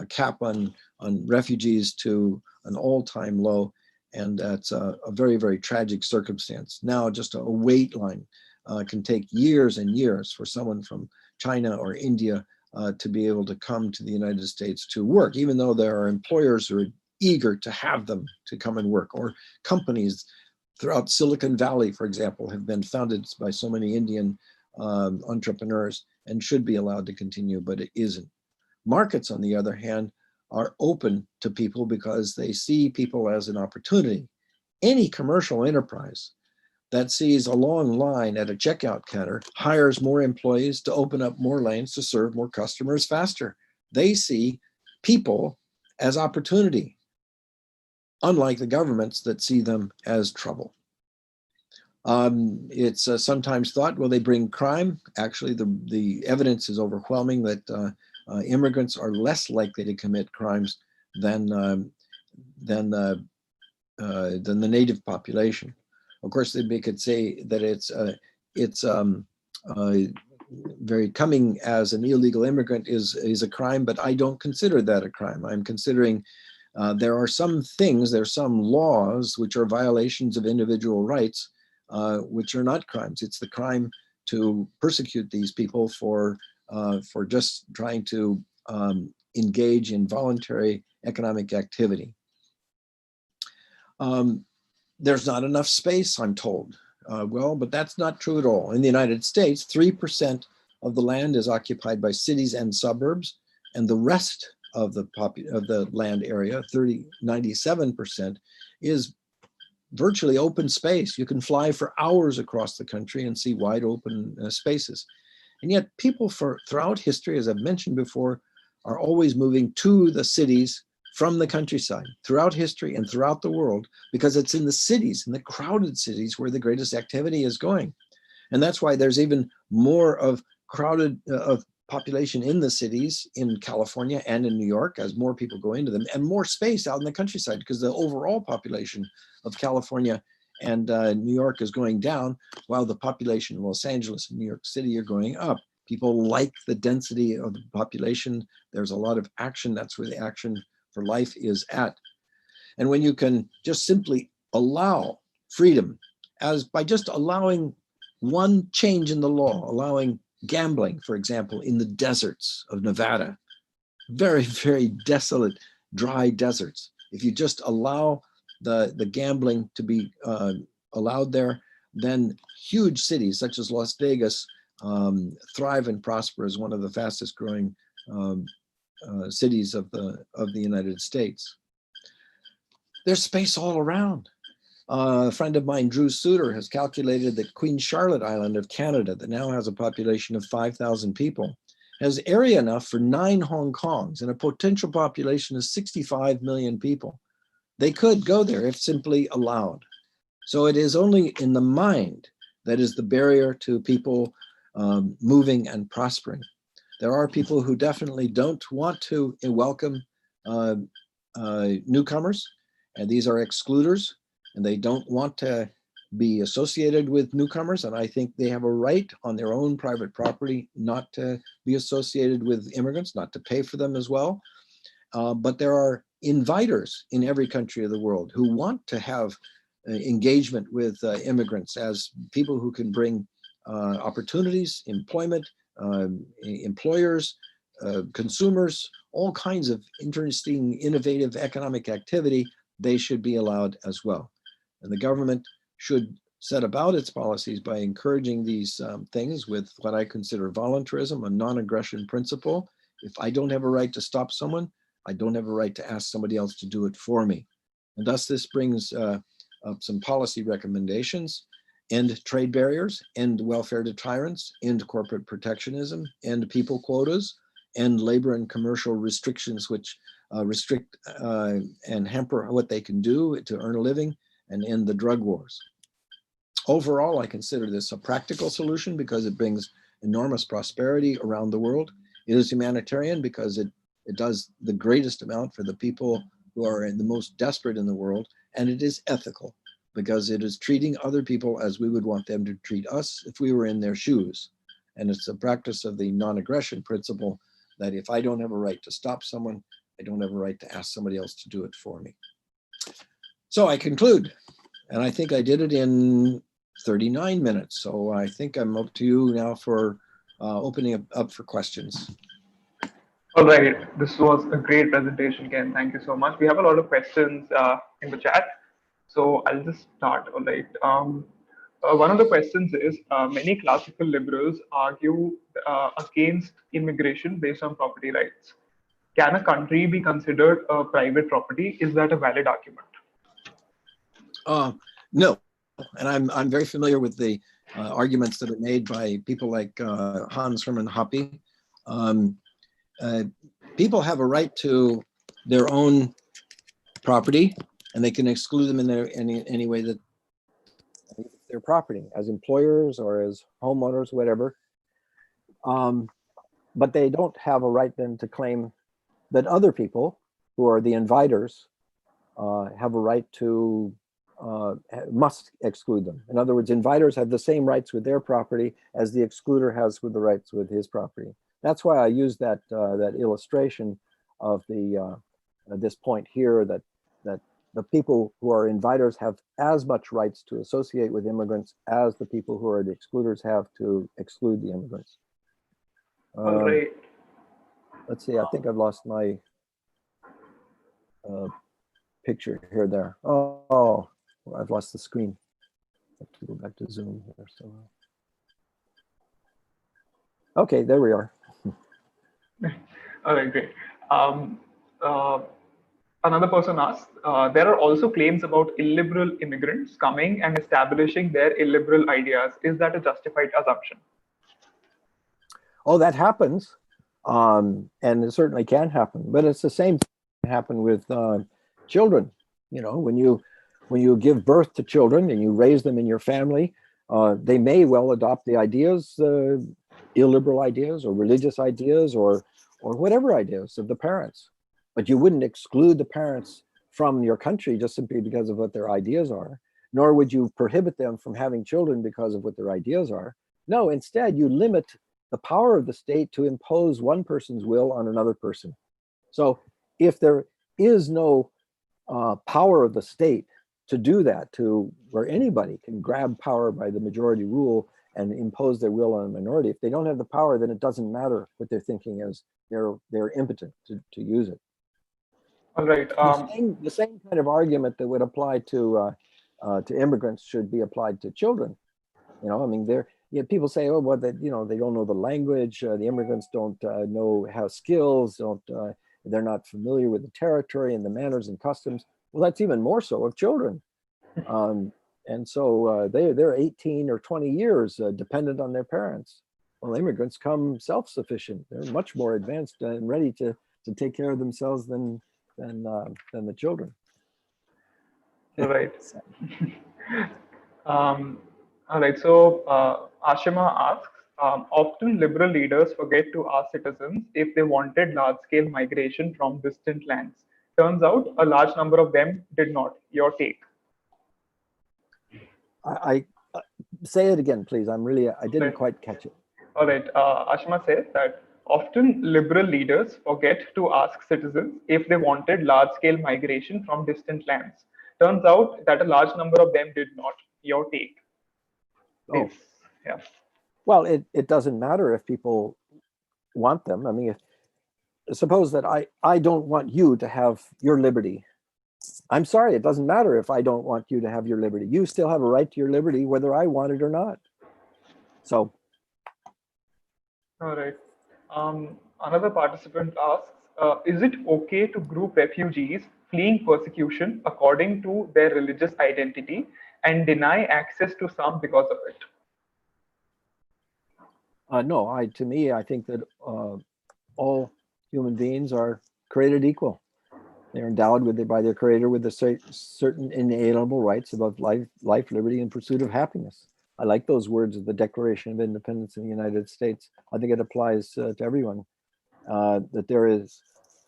cap on refugees to an all-time low, and that's a very, very tragic circumstance. Now, just a wait line can take years and years for someone from China or India to be able to come to the United States to work, even though there are employers who are eager to have them to come and work, or companies throughout Silicon Valley, for example, have been founded by so many Indian entrepreneurs and should be allowed to continue, but it isn't. Markets, on the other hand, are open to people because they see people as an opportunity. Any commercial enterprise that sees a long line at a checkout counter hires more employees to open up more lanes to serve more customers faster. They see people as opportunity, unlike the governments that see them as trouble. It's sometimes thought, well, they bring crime. Actually, the evidence is overwhelming that immigrants are less likely to commit crimes than the native population. Of course, they could say that it's very coming as an illegal immigrant is a crime, but I don't consider that a crime. I'm considering there are some laws which are violations of individual rights, which are not crimes. It's the crime to persecute these people for just trying to engage in voluntary economic activity. There's not enough space, I'm told. Well, but that's not true at all. In the United States, 3% of the land is occupied by cities and suburbs, and the rest of the land area, 97%, is virtually open space. You can fly for hours across the country and see wide open spaces. And yet people throughout history, as I've mentioned before, are always moving to the cities from the countryside throughout history and throughout the world, because it's in the cities, in the crowded cities, where the greatest activity is going. And that's why there's even more of population in the cities in California and in New York, as more people go into them, and more space out in the countryside, because the overall population of California and New York is going down, while the population in Los Angeles and New York City are going up. People like the density of the population. There's a lot of action. That's where the action for life is at. And when you can just simply allow freedom, as by just allowing one change in the law, allowing gambling, for example, in the deserts of Nevada, very, very desolate, dry deserts. If you just allow the gambling to be allowed there, then huge cities such as Las Vegas thrive and prosper as one of the fastest growing cities of the United States. There's space all around. A friend of mine, Drew Suter, has calculated that Queen Charlotte Island of Canada, that now has a population of 5,000 people, has area enough for 9 Hong Kongs and a potential population of 65 million people. They could go there if simply allowed. So it is only in the mind that is the barrier to people moving and prospering. There are people who definitely don't want to welcome newcomers, and these are excluders, and they don't want to be associated with newcomers. And I think they have a right on their own private property not to be associated with immigrants, not to pay for them as well. But there are inviters in every country of the world who want to have engagement with immigrants as people who can bring opportunities, employment, employers, consumers, all kinds of interesting, innovative economic activity, they should be allowed as well. And the government should set about its policies by encouraging these things with what I consider voluntarism, a non-aggression principle. If I don't have a right to stop someone, I don't have a right to ask somebody else to do it for me. And thus this brings up some policy recommendations: end trade barriers, end welfare to tyrants, end corporate protectionism, end people quotas, end labor and commercial restrictions which restrict and hamper what they can do to earn a living, and end the drug wars. Overall, I consider this a practical solution because it brings enormous prosperity around the world. It is humanitarian because it does the greatest amount for the people who are the most desperate in the world, and it is ethical because it is treating other people as we would want them to treat us if we were in their shoes. And it's a practice of the non-aggression principle that if I don't have a right to stop someone, I don't have a right to ask somebody else to do it for me. So I conclude, and I think I did it in 39 minutes. So I think I'm up to you now for opening up for questions. All right, this was a great presentation, Ken. Thank you so much. We have a lot of questions in the chat, so I'll just start. All right. One of the questions is, many classical liberals argue against immigration based on property rights. Can a country be considered a private property? Is that a valid argument? No, and I'm very familiar with the arguments that are made by people like Hans Hermann Hoppe. People have a right to their own property, and they can exclude them in any way that their property, as employers or as homeowners, whatever. But they don't have a right then to claim that other people who are the inviters have a right to must exclude them. In other words, inviters have the same rights with their property as the excluder has with the rights with his property. That's why I use that that illustration of the this point here that the people who are inviters have as much rights to associate with immigrants as the people who are the excluders have to exclude the immigrants. All right. Let's see, I think I've lost my picture here there. Oh, I've lost the screen. I have to go back to Zoom here. So, okay, there we are. All right, great. Another person asked, there are also claims about illiberal immigrants coming and establishing their illiberal ideas. Is that a justified assumption? Oh, that happens. And it certainly can happen, but it's the same thing that happen with children. You know, when you give birth to children and you raise them in your family, they may well adopt the ideas, illiberal ideas or religious ideas or whatever ideas of the parents. But you wouldn't exclude the parents from your country just simply because of what their ideas are, nor would you prohibit them from having children because of what their ideas are. No, instead you limit the power of the state to impose one person's will on another person. So if there is no power of the state to do that, to where anybody can grab power by the majority rule and impose their will on a minority, if they don't have the power, then it doesn't matter what they're thinking, as they're impotent to use it. All right. The same kind of argument that would apply to immigrants should be applied to children. You know, I mean, people say, oh, well, they don't know the language. The immigrants don't have skills. They're not familiar with the territory and the manners and customs. Well, that's even more so of children. And so they're 18 or 20 years dependent on their parents. Well, immigrants come self-sufficient. They're much more advanced and ready to take care of themselves than the children. Right. All right. So Ashima asks, often liberal leaders forget to ask citizens if they wanted large-scale migration from distant lands. Turns out a large number of them did not. Your take? I say it again, please. I didn't quite catch it. All right. Ashima says that often liberal leaders forget to ask citizens if they wanted large-scale migration from distant lands. Turns out that a large number of them did not. Your take? Oh. Yeah. Well, it doesn't matter if people want them. I mean, suppose that I don't want you to have your liberty. I'm sorry, it doesn't matter if I don't want you to have your liberty. You still have a right to your liberty, whether I want it or not. So, All right. Another participant asks, is it okay to group refugees fleeing persecution according to their religious identity and deny access to some because of it? no, to me, I think that all human beings are created equal. They're endowed by their creator with the certain inalienable rights about life, liberty, and pursuit of happiness. I like those words of the Declaration of Independence in the United States. I think it applies to everyone. That there is,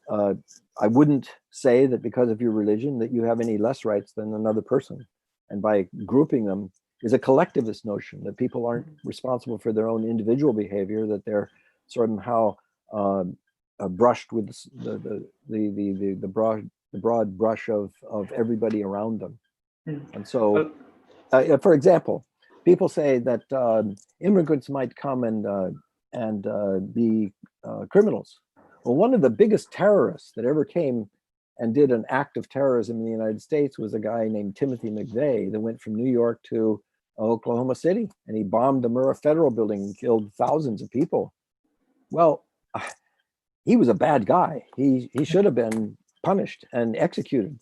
I wouldn't say that because of your religion that you have any less rights than another person. And by grouping them is a collectivist notion that people aren't responsible for their own individual behavior, that they're somehow brushed with the broad brush of everybody around them. And so, for example, people say that immigrants might come and be criminals. Well, one of the biggest terrorists that ever came and did an act of terrorism in the United States was a guy named Timothy McVeigh that went from New York to Oklahoma City, and he bombed the Mehra Federal Building and killed thousands of people. Well, he was a bad guy. He should have been punished and executed.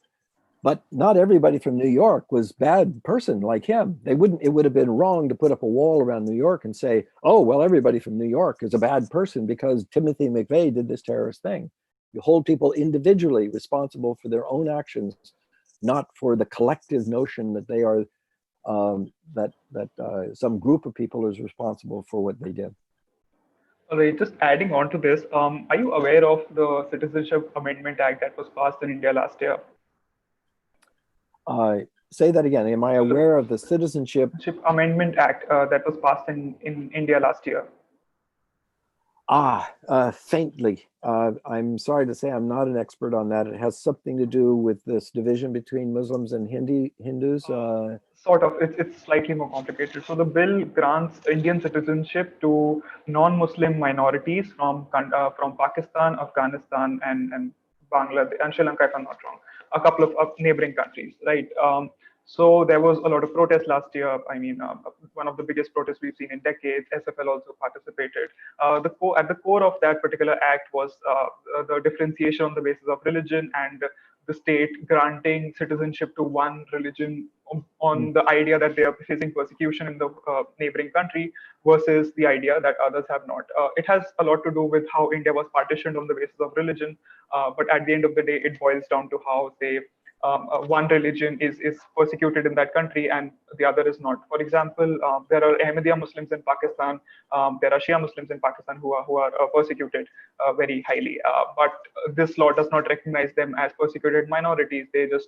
But not everybody from New York was bad person like him. It would have been wrong to put up a wall around New York and say, oh, well, everybody from New York is a bad person because Timothy McVeigh did this terrorist thing. You hold people individually responsible for their own actions, not for the collective notion that they are, some group of people is responsible for what they did. All right, just adding on to this, are you aware of the Citizenship Amendment Act that was passed in India last year? Say that again. Am I aware of the Citizenship Amendment Act that was passed in India last year? Faintly. I'm sorry to say I'm not an expert on that. It has something to do with this division between Muslims and Hindus. Sort of. It's slightly more complicated. So the bill grants Indian citizenship to non-Muslim minorities from Pakistan, Afghanistan, and Bangladesh and Sri Lanka, if I'm not wrong, a couple of neighboring countries, right? So there was a lot of protest last year. I mean, one of the biggest protests we've seen in decades. SFL also participated. At the core of that particular act was the differentiation on the basis of religion and the state granting citizenship to one religion on the idea that they are facing persecution in the neighboring country versus the idea that others have not. It has a lot to do with how India was partitioned on the basis of religion, but at the end of the day, it boils down to how, say, one religion is persecuted in that country and the other is not. For example, there are Ahmadiyya Muslims in Pakistan, there are Shia Muslims in Pakistan who are persecuted very highly. But this law does not recognize them as persecuted minorities. They just,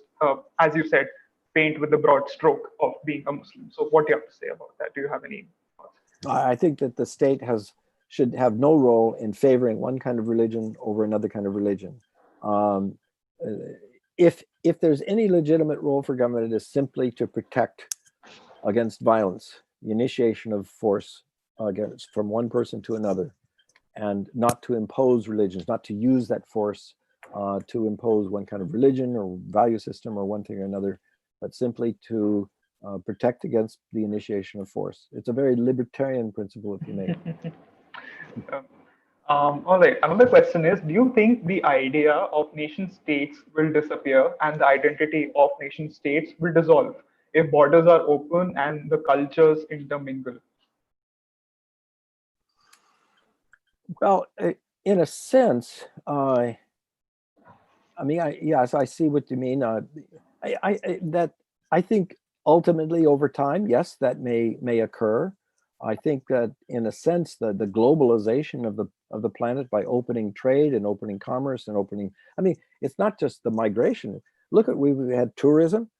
as you said, paint with the broad stroke of being a Muslim. So what do you have to say about that? Do you have any thoughts? I think that the state should have no role in favoring one kind of religion over another kind of religion. If there's any legitimate role for government, it is simply to protect against violence, the initiation of force from one person to another, and not to impose religions, not to use that force to impose one kind of religion or value system or one thing or another, but simply to protect against the initiation of force. It's a very libertarian principle, if you may. All right. Another question is, do you think the idea of nation states will disappear and the identity of nation states will dissolve if borders are open and the cultures intermingle? Well, in a sense, I yes, I see what you mean. I think ultimately over time, yes, that may occur. I think that in a sense, the globalization of the planet by opening trade and opening commerce and it's not just the migration. Look at, we've had tourism,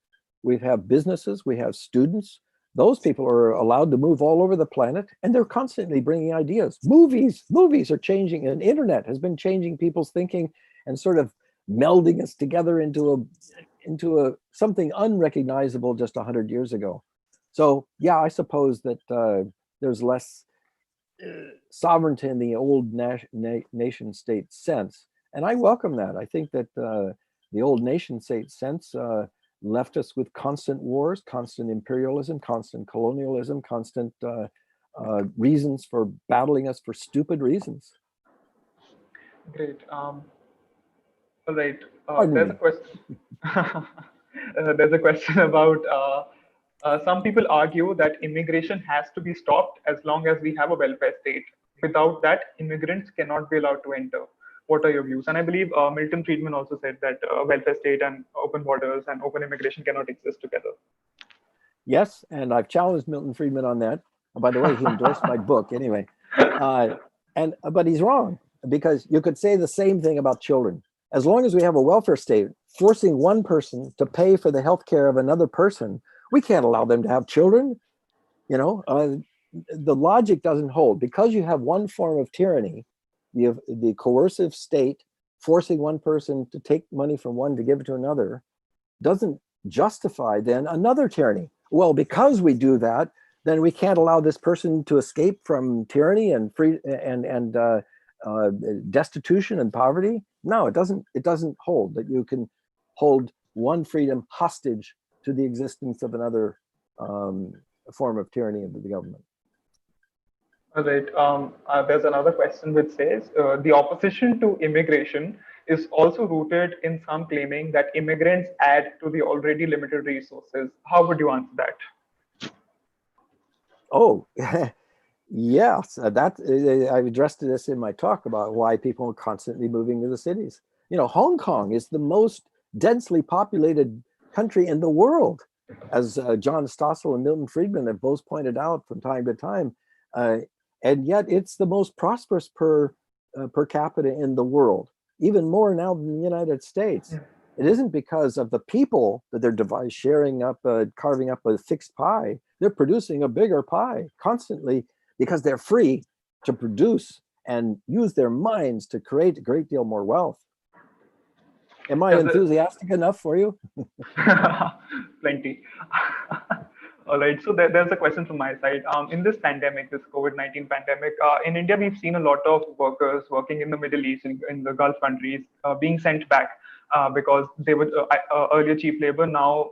we have businesses, we have students. Those people are allowed to move all over the planet and they're constantly bringing ideas. Movies are changing, and internet has been changing people's thinking and sort of melding us together into a something unrecognizable just 100 years ago. So yeah, I suppose that there's less sovereignty in the old nation state sense. And I welcome that. I think that the old nation state sense left us with constant wars, constant imperialism, constant colonialism, constant reasons for battling us for stupid reasons. Great. All right. Pardon There's a me. question. There's a question about some people argue that immigration has to be stopped as long as we have a welfare state. Without that, immigrants cannot be allowed to enter. What are your views? And I believe Milton Friedman also said that welfare state and open borders and open immigration cannot exist together. Yes, and I've challenged Milton Friedman on that. By the way, he endorsed my book anyway. But he's wrong, because you could say the same thing about children. As long as we have a welfare state forcing one person to pay for the health care of another person, we can't allow them to have children. The logic doesn't hold. Because you have one form of tyranny, you have the coercive state forcing one person to take money from one to give it to another, doesn't justify then another tyranny. Well, because we do that, then we can't allow this person to escape from tyranny and free and destitution and poverty. No, it doesn't hold that you can hold one freedom hostage to the existence of another form of tyranny of the government. All right. There's another question which says the opposition to immigration is also rooted in some claiming that immigrants add to the already limited resources. How would you answer that? Oh, yes. I've addressed this in my talk about why people are constantly moving to the cities. Hong Kong is the most densely populated country in the world, as John Stossel and Milton Friedman have both pointed out from time to time. And yet it's the most prosperous per capita in the world, even more now than the United States. It isn't because of the people that they're sharing up, carving up a fixed pie. They're producing a bigger pie constantly because they're free to produce and use their minds to create a great deal more wealth. Am I enthusiastic enough for you? Plenty. All right. So there's a question from my side. In this pandemic, this COVID-19 pandemic, in India, we've seen a lot of workers working in the Middle East, in the Gulf countries, being sent back because they were earlier cheap labor. Now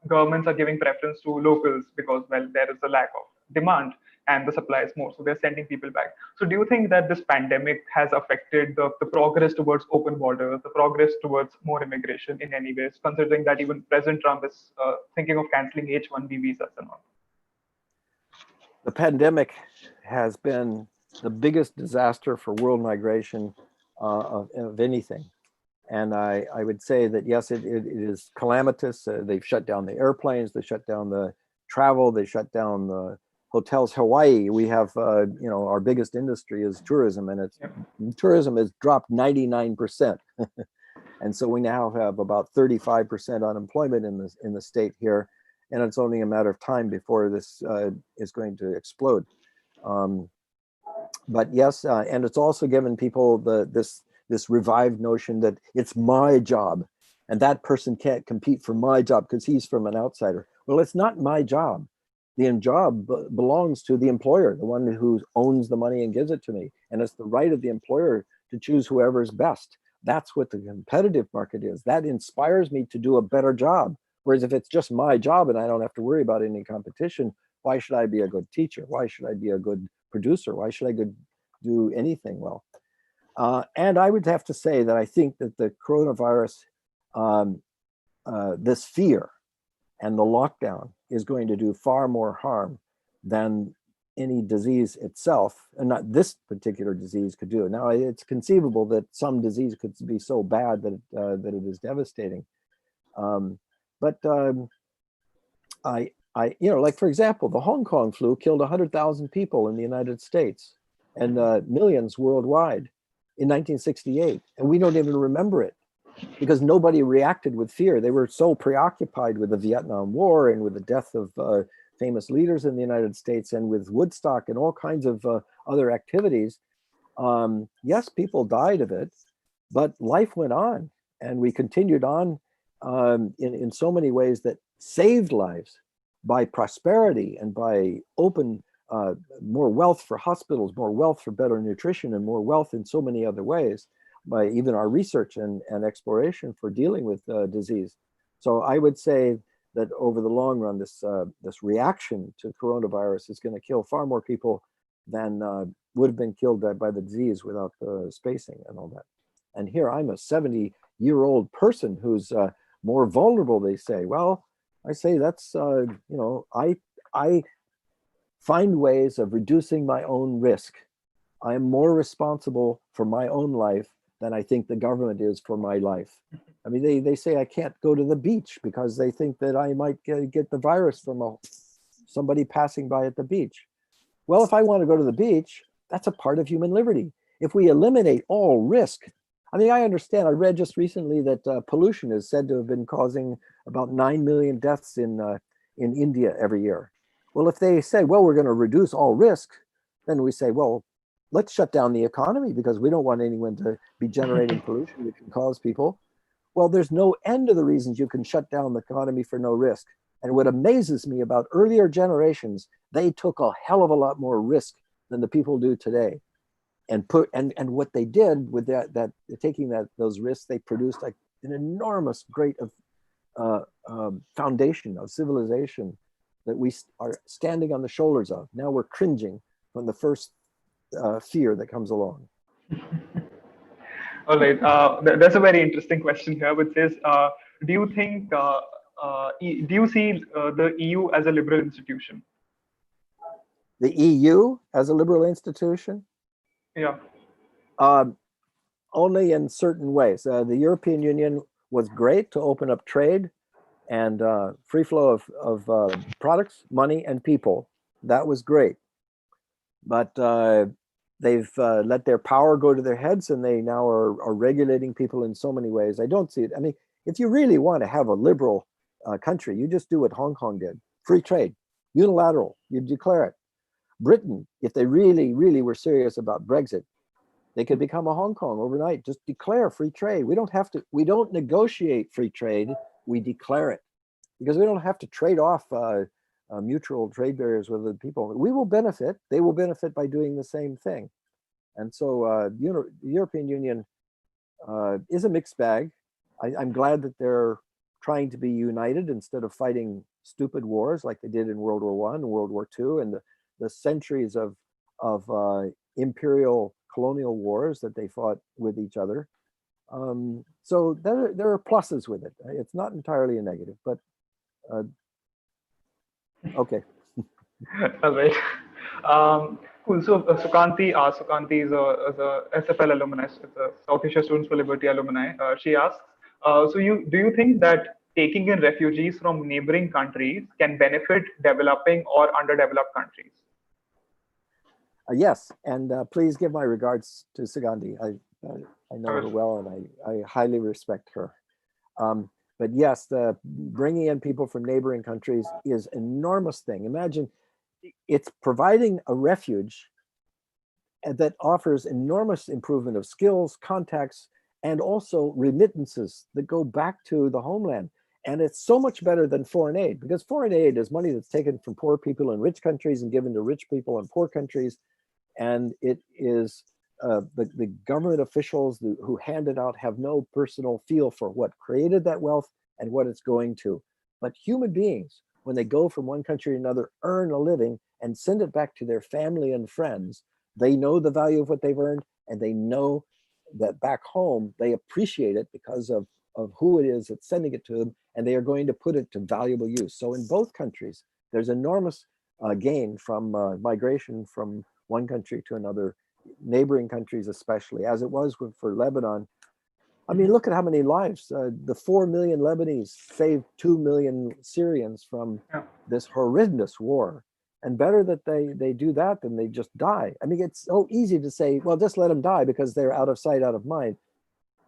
governments are giving preference to locals because, well, there is a lack of demand and the supply is more. So they're sending people back. So do you think that this pandemic has affected the progress towards open borders, the progress towards more immigration in any ways, considering that even President Trump is thinking of canceling H-1B visas and all? The pandemic has been the biggest disaster for world migration of anything. And I would say that, yes, it is calamitous. They've shut down the airplanes, they shut down the travel, they shut down the hotels. Hawaii, we have, our biggest industry is tourism, and tourism has dropped 99%. And so we now have about 35% unemployment in the state here. And it's only a matter of time before this is going to explode. But yes, and it's also given people this revived notion that it's my job and that person can't compete for my job because he's from an outsider. Well, it's not my job. The job belongs to the employer, the one who owns the money and gives it to me. And it's the right of the employer to choose whoever is best. That's what the competitive market is. That inspires me to do a better job. Whereas if it's just my job and I don't have to worry about any competition, why should I be a good teacher? Why should I be a good producer? Why should I do anything well? And I would have to say that I think that the coronavirus, this fear and the lockdown is going to do far more harm than any disease itself, and not this particular disease could do. Now, it's conceivable that some disease could be so bad that it is devastating. Like, for example, the Hong Kong flu killed 100,000 people in the United States and millions worldwide in 1968, and we don't even remember it because nobody reacted with fear. They were so preoccupied with the Vietnam War and with the death of famous leaders in the United States and with Woodstock and all kinds of other activities. Yes, people died of it, but life went on, and we continued on in so many ways that saved lives by prosperity and by open more wealth for hospitals, more wealth for better nutrition, and more wealth in so many other ways by even our research and exploration for dealing with disease. So I would say that over the long run, this reaction to coronavirus is going to kill far more people than would have been killed by the disease without the spacing and all that. And here I'm a 70-year-old person who's more vulnerable, they say. Well, I say that's, I find ways of reducing my own risk. I am more responsible for my own life than I think the government is for my life. I mean, they say I can't go to the beach because they think that I might get the virus from somebody passing by at the beach. Well, if I want to go to the beach, that's a part of human liberty. If we eliminate all risk, I mean, I understand, I read just recently that pollution is said to have been causing about 9 million deaths in India every year. Well, if they say, well, we're going to reduce all risk, then we say, well, let's shut down the economy because we don't want anyone to be generating pollution that can cause people. Well, there's no end to the reasons you can shut down the economy for no risk. And what amazes me about earlier generations, they took a hell of a lot more risk than the people do today. And what they did with that taking those risks, they produced like an enormous great foundation of civilization that we are standing on the shoulders of. Now we're cringing from the first fear that comes along. All right. There's a very interesting question here, which is, do you think, do you see the EU as a liberal institution? The EU as a liberal institution? Yeah. Only in certain ways. The European Union was great to open up trade and free flow of products, money, and people. That was great. But they've let their power go to their heads, and they now are regulating people in so many ways. I don't see it. I mean, if you really want to have a liberal country, you just do what Hong Kong did. Free trade, unilateral, you declare it. Britain, if they really, really were serious about Brexit, they could become a Hong Kong overnight. Just declare free trade. We don't negotiate free trade, we declare it. Because we don't have to trade off mutual trade barriers with the people. We will benefit, they will benefit by doing the same thing. And so the European Union is a mixed bag. I'm glad that they're trying to be united instead of fighting stupid wars like they did in World War I and World War II and the centuries of imperial colonial wars that they fought with each other. So there are pluses with it. It's not entirely a negative, but okay. All right. Cool. So Sukanti is a SFL alumni, it's a South Asia Students for Liberty alumni. She asks, so do you think that taking in refugees from neighboring countries can benefit developing or underdeveloped countries? Yes, and please give my regards to Sugandhi. I know her well, and I highly respect her. But yes, the bringing in people from neighboring countries is an enormous thing. Imagine it's providing a refuge that offers enormous improvement of skills, contacts, and also remittances that go back to the homeland. And it's so much better than foreign aid, because foreign aid is money that's taken from poor people in rich countries and given to rich people in poor countries. And it is the government officials who hand it out have no personal feel for what created that wealth and what it's going to. But human beings, when they go from one country to another, earn a living and send it back to their family and friends. They know the value of what they've earned, and they know that back home, they appreciate it because of who it is that's sending it to them, and they are going to put it to valuable use. So in both countries, there's enormous gain from migration from one country to another, neighboring countries especially, as it was for Lebanon. I mean, look at how many lives. The 4 million Lebanese saved 2 million Syrians from this horrendous war. And better that they do that than they just die. I mean, it's so easy to say, well, just let them die because they're out of sight, out of mind.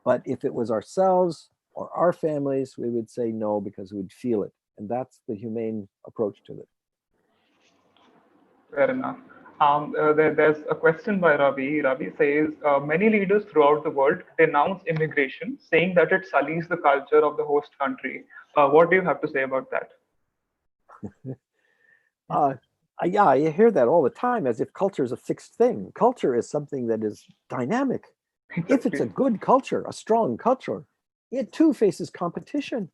But if it was ourselves or our families, we would say no because we'd feel it. And that's the humane approach to it. Fair enough. There's a question by Ravi. Ravi says, many leaders throughout the world denounce immigration, saying that it sullies the culture of the host country. What do you have to say about that? Yeah, I hear that all the time as if culture is a fixed thing. Culture is something that is dynamic. If it's a Exactly. good culture, a strong culture, it too faces competition.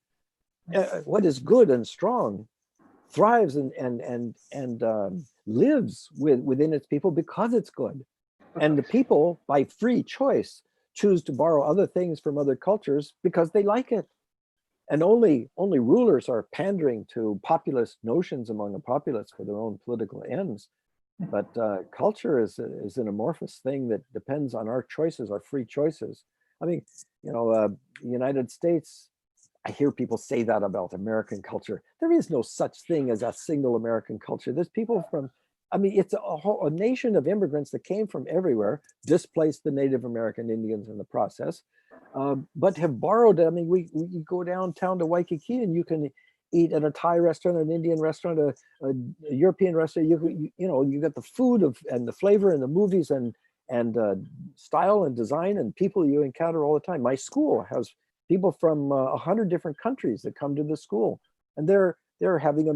What is good and strong thrives and lives within its people because it's good. And the people, by free choice, choose to borrow other things from other cultures because they like it. And only rulers are pandering to populist notions among the populace for their own political ends. But culture is an amorphous thing that depends on our choices, our free choices. I mean, the United States, I hear people say that about American culture. There is no such thing as a single American culture. There's people from, I mean, it's a nation of immigrants that came from everywhere, displaced the Native American Indians in the process, but have borrowed. I mean, we go downtown to Waikiki and you can eat at a Thai restaurant, an Indian restaurant, a European restaurant. You get the food and the flavor and the movies and style and design and people you encounter all the time. My school has people from 100 different countries that come to the school, and they're having a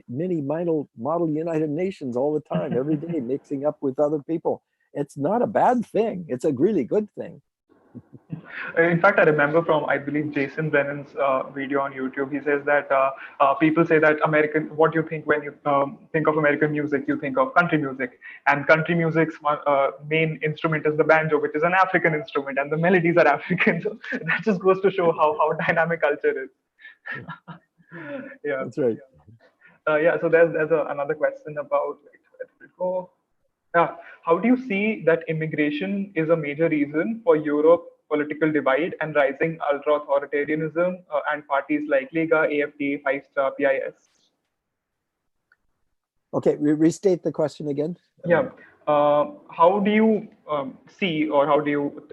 mini model United Nations all the time, every day, mixing up with other people. It's not a bad thing. It's a really good thing. In fact, I remember from, I believe, Jason Brennan's video on YouTube. He says that people say that what you think when you think of American music, you think of country music. And country music's main instrument is the banjo, which is an African instrument, and the melodies are African. So that just goes to show how dynamic culture is. Yeah. That's right. Yeah. So there's another question about, where did it go? Yeah. How do you see that immigration is a major reason for Europe political divide and rising ultra-authoritarianism and parties like Lega, AFD, Five Star, PIS? Okay, restate the question again. Yeah. How do you see, or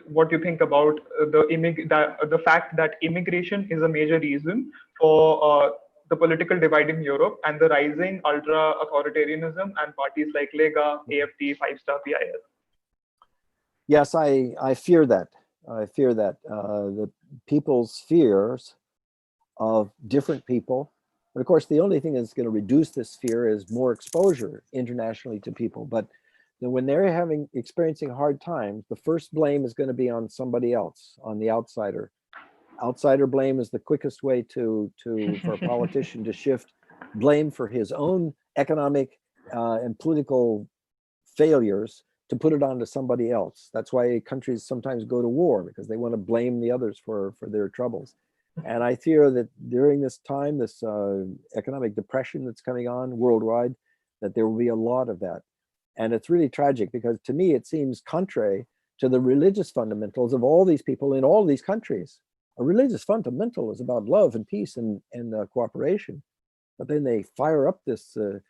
what do you think about the fact that immigration is a major reason for the political divide in Europe and the rising ultra-authoritarianism and parties like Lega, AFD, Five Star, PIS? Yes, I fear that. I fear that the people's fears of different people. But of course, the only thing that's going to reduce this fear is more exposure internationally to people. But then when they're experiencing hard times, the first blame is going to be on somebody else, on the outsider. Outsider blame is the quickest way for a politician to shift blame for his own economic and political failures, to put it onto somebody else. That's why countries sometimes go to war, because they want to blame the others for their troubles. And I fear that during this time, this economic depression that's coming on worldwide, that there will be a lot of that. And it's really tragic, because to me, it seems contrary to the religious fundamentals of all these people in all these countries. A religious fundamental is about love and peace and cooperation. But then they fire up the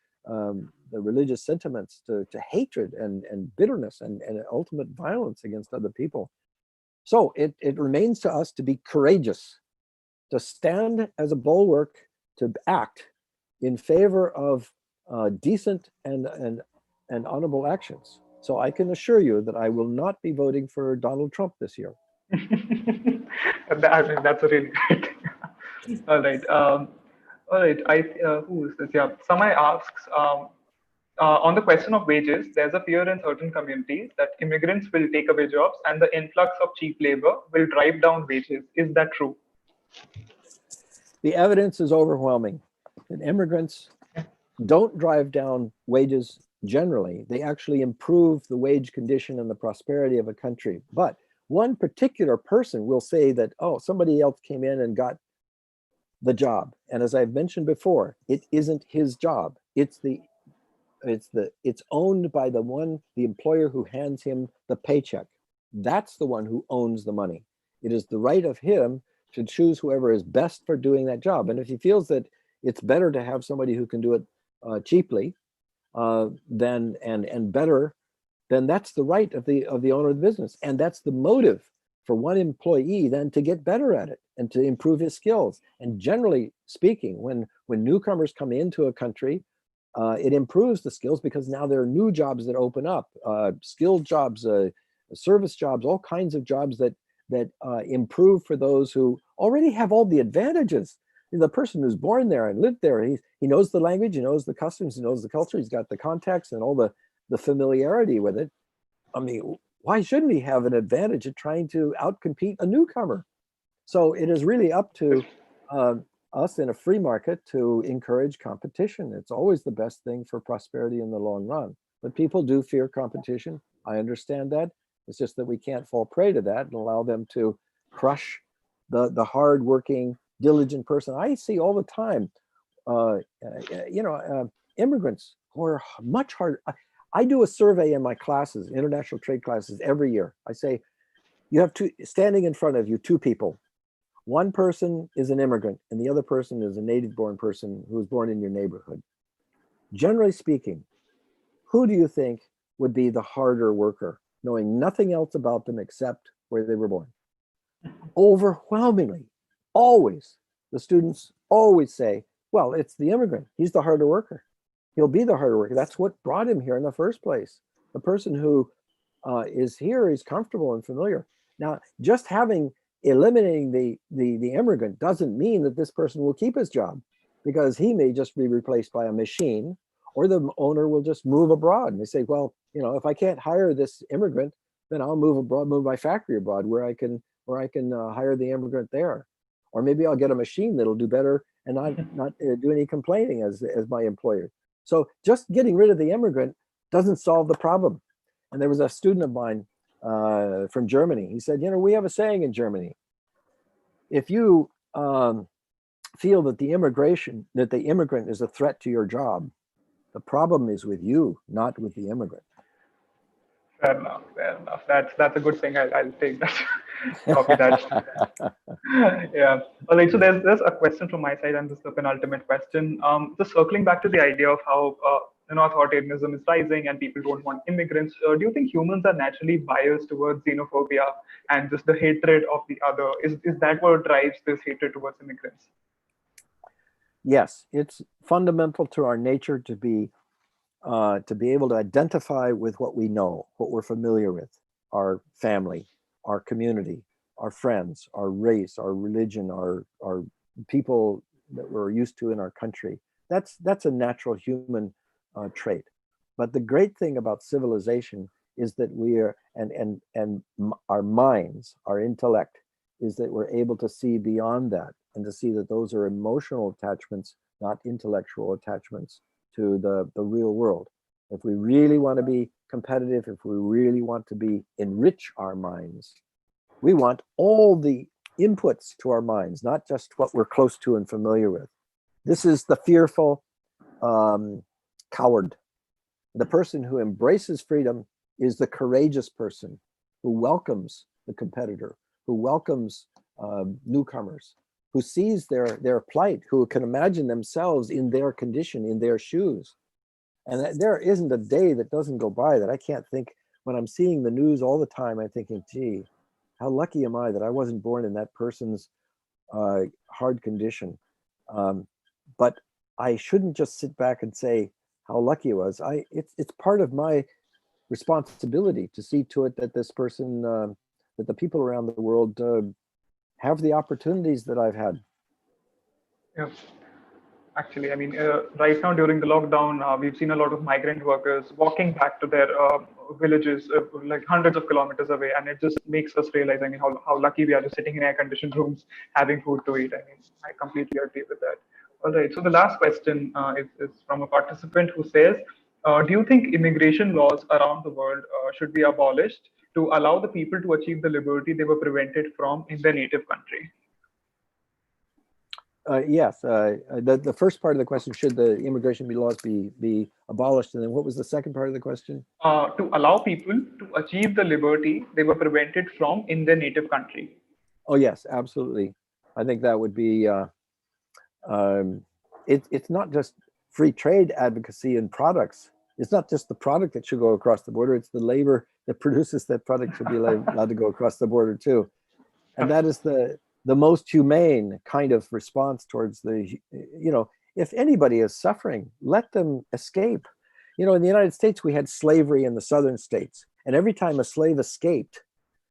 religious sentiments to hatred and bitterness and ultimate violence against other people. So it remains to us to be courageous, to stand as a bulwark, to act in favor of decent and honorable actions. So I can assure you that I will not be voting for Donald Trump this year. I mean, that's a really great. All right. All right. Who is this? Yeah. Samay asks, on the question of wages, there's a fear in certain communities that immigrants will take away jobs and the influx of cheap labor will drive down wages. Is that true? The evidence is overwhelming that immigrants don't drive down wages generally. They actually improve the wage condition and the prosperity of a country. But one particular person will say that, oh, somebody else came in and got the job. And as I've mentioned before, it isn't his job. It's owned by the employer who hands him the paycheck. That's the one who owns the money. It is the right of him to choose whoever is best for doing that job. And if he feels that it's better to have somebody who can do it cheaply and better, then that's the right of the owner of the business. And that's the motive for one employee then to get better at it and to improve his skills. And generally speaking, when newcomers come into a country, it improves the skills, because now there are new jobs that open up, skilled jobs, service jobs, all kinds of jobs that improve for those who already have all the advantages. The person who's born there and lived there, he knows the language, he knows the customs, he knows the culture, he's got the context and all the familiarity with it. I mean, why shouldn't he have an advantage at trying to outcompete a newcomer? So it is really up to us in a free market to encourage competition. It's always the best thing for prosperity in the long run. But people do fear competition. I understand that. It's just that we can't fall prey to that and allow them to crush the hardworking, diligent person. I see all the time, immigrants who are much harder. I do a survey in my classes, international trade classes, every year. I say, you have standing in front of you, two people. One person is an immigrant and the other person is a native born person who was born in your neighborhood. Generally speaking, who do you think would be the harder worker, knowing nothing else about them except where they were born? Overwhelmingly, always, the students always say, well, it's the immigrant. He's the harder worker. He'll be the harder worker. That's what brought him here in the first place. The person who is here is comfortable and familiar. Now, just eliminating the immigrant doesn't mean that this person will keep his job, because he may just be replaced by a machine, or the owner will just move abroad. And they say, well, if I can't hire this immigrant, then I'll move abroad, move my factory abroad where I can hire the immigrant there. Or maybe I'll get a machine that'll do better and not do any complaining as my employer. So just getting rid of the immigrant doesn't solve the problem. And there was a student of mine from Germany. He said, we have a saying in Germany: if you feel that the immigrant is a threat to your job, the problem is with you, not with the immigrant. Fair enough. Fair enough. That's a good thing. I'll take that. Copy that. Yeah. All right. So there's a question from my side, and this is the penultimate question. Just circling back to the idea of how authoritarianism is rising and people don't want immigrants. Do you think humans are naturally biased towards xenophobia and just the hatred of the other? Is that what drives this hatred towards immigrants? Yes, it's fundamental to our nature to be able to identify with what we know, what we're familiar with, our family, our community, our friends, our race, our religion, our people that we're used to in our country. That's a natural human trait. But the great thing about civilization is that we are, and our minds, our intellect, is that we're able to see beyond that and to see that those are emotional attachments, not intellectual attachments to the real world. If we really want to be competitive, if we really want to enrich our minds, we want all the inputs to our minds, not just what we're close to and familiar with. This is the fearful coward. The person who embraces freedom is the courageous person who welcomes the competitor, who welcomes newcomers, who sees their plight, who can imagine themselves in their condition, in their shoes. And there isn't a day that doesn't go by that I can't think, when I'm seeing the news all the time, I'm thinking, gee, how lucky am I that I wasn't born in that person's hard condition. But I shouldn't just sit back and say how lucky it was. It's part of my responsibility to see to it that this person, that the people around the world have the opportunities that I've had. Yeah. Actually, I mean, right now during the lockdown, we've seen a lot of migrant workers walking back to their villages, like hundreds of kilometers away, and it just makes us realize, I mean, how lucky we are just sitting in air-conditioned rooms, having food to eat. I mean, I completely agree with that. All right, so the last question is from a participant who says, do you think immigration laws around the world should be abolished to allow the people to achieve the liberty they were prevented from in their native country? Yes, the first part of the question, should the immigration laws be abolished? And then what was the second part of the question? To allow people to achieve the liberty they were prevented from in their native country. Oh, yes, absolutely. I think that would be, it's not just free trade advocacy in products. It's not just the product that should go across the border, it's the labor that produces that product should be allowed to go across the border too. And that is the most humane kind of response towards if anybody is suffering, let them escape. In the United States, we had slavery in the southern states. And every time a slave escaped,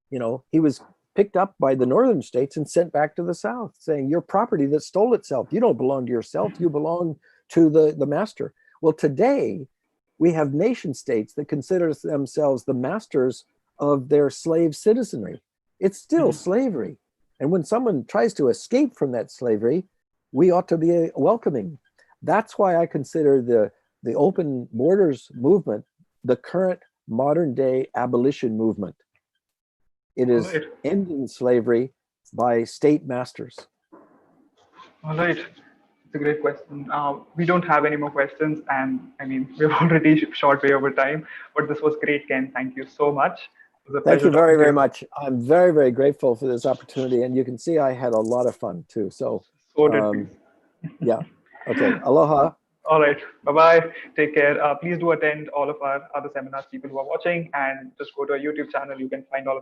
he was picked up by the northern states and sent back to the south, saying, "You're property that stole itself. You don't belong to yourself. You belong to the master." Well, today we have nation states that consider themselves the masters of their slave citizenry. It's still slavery. And when someone tries to escape from that slavery, we ought to be welcoming. That's why I consider the open borders movement the current modern day abolition movement. It is ending slavery by state masters. All right. It's a great question. We don't have any more questions, and I mean, we've already short way over time, but this was great, Ken. Thank you so much. It was a Thank pleasure you very, talking to very you. much. I'm very, very grateful for this opportunity. And you can see I had a lot of fun too. So, So did we. yeah. Okay. Aloha. All right. Bye-bye. Take care. Please do attend all of our other seminars, people who are watching, and just go to our YouTube channel. You can find all of the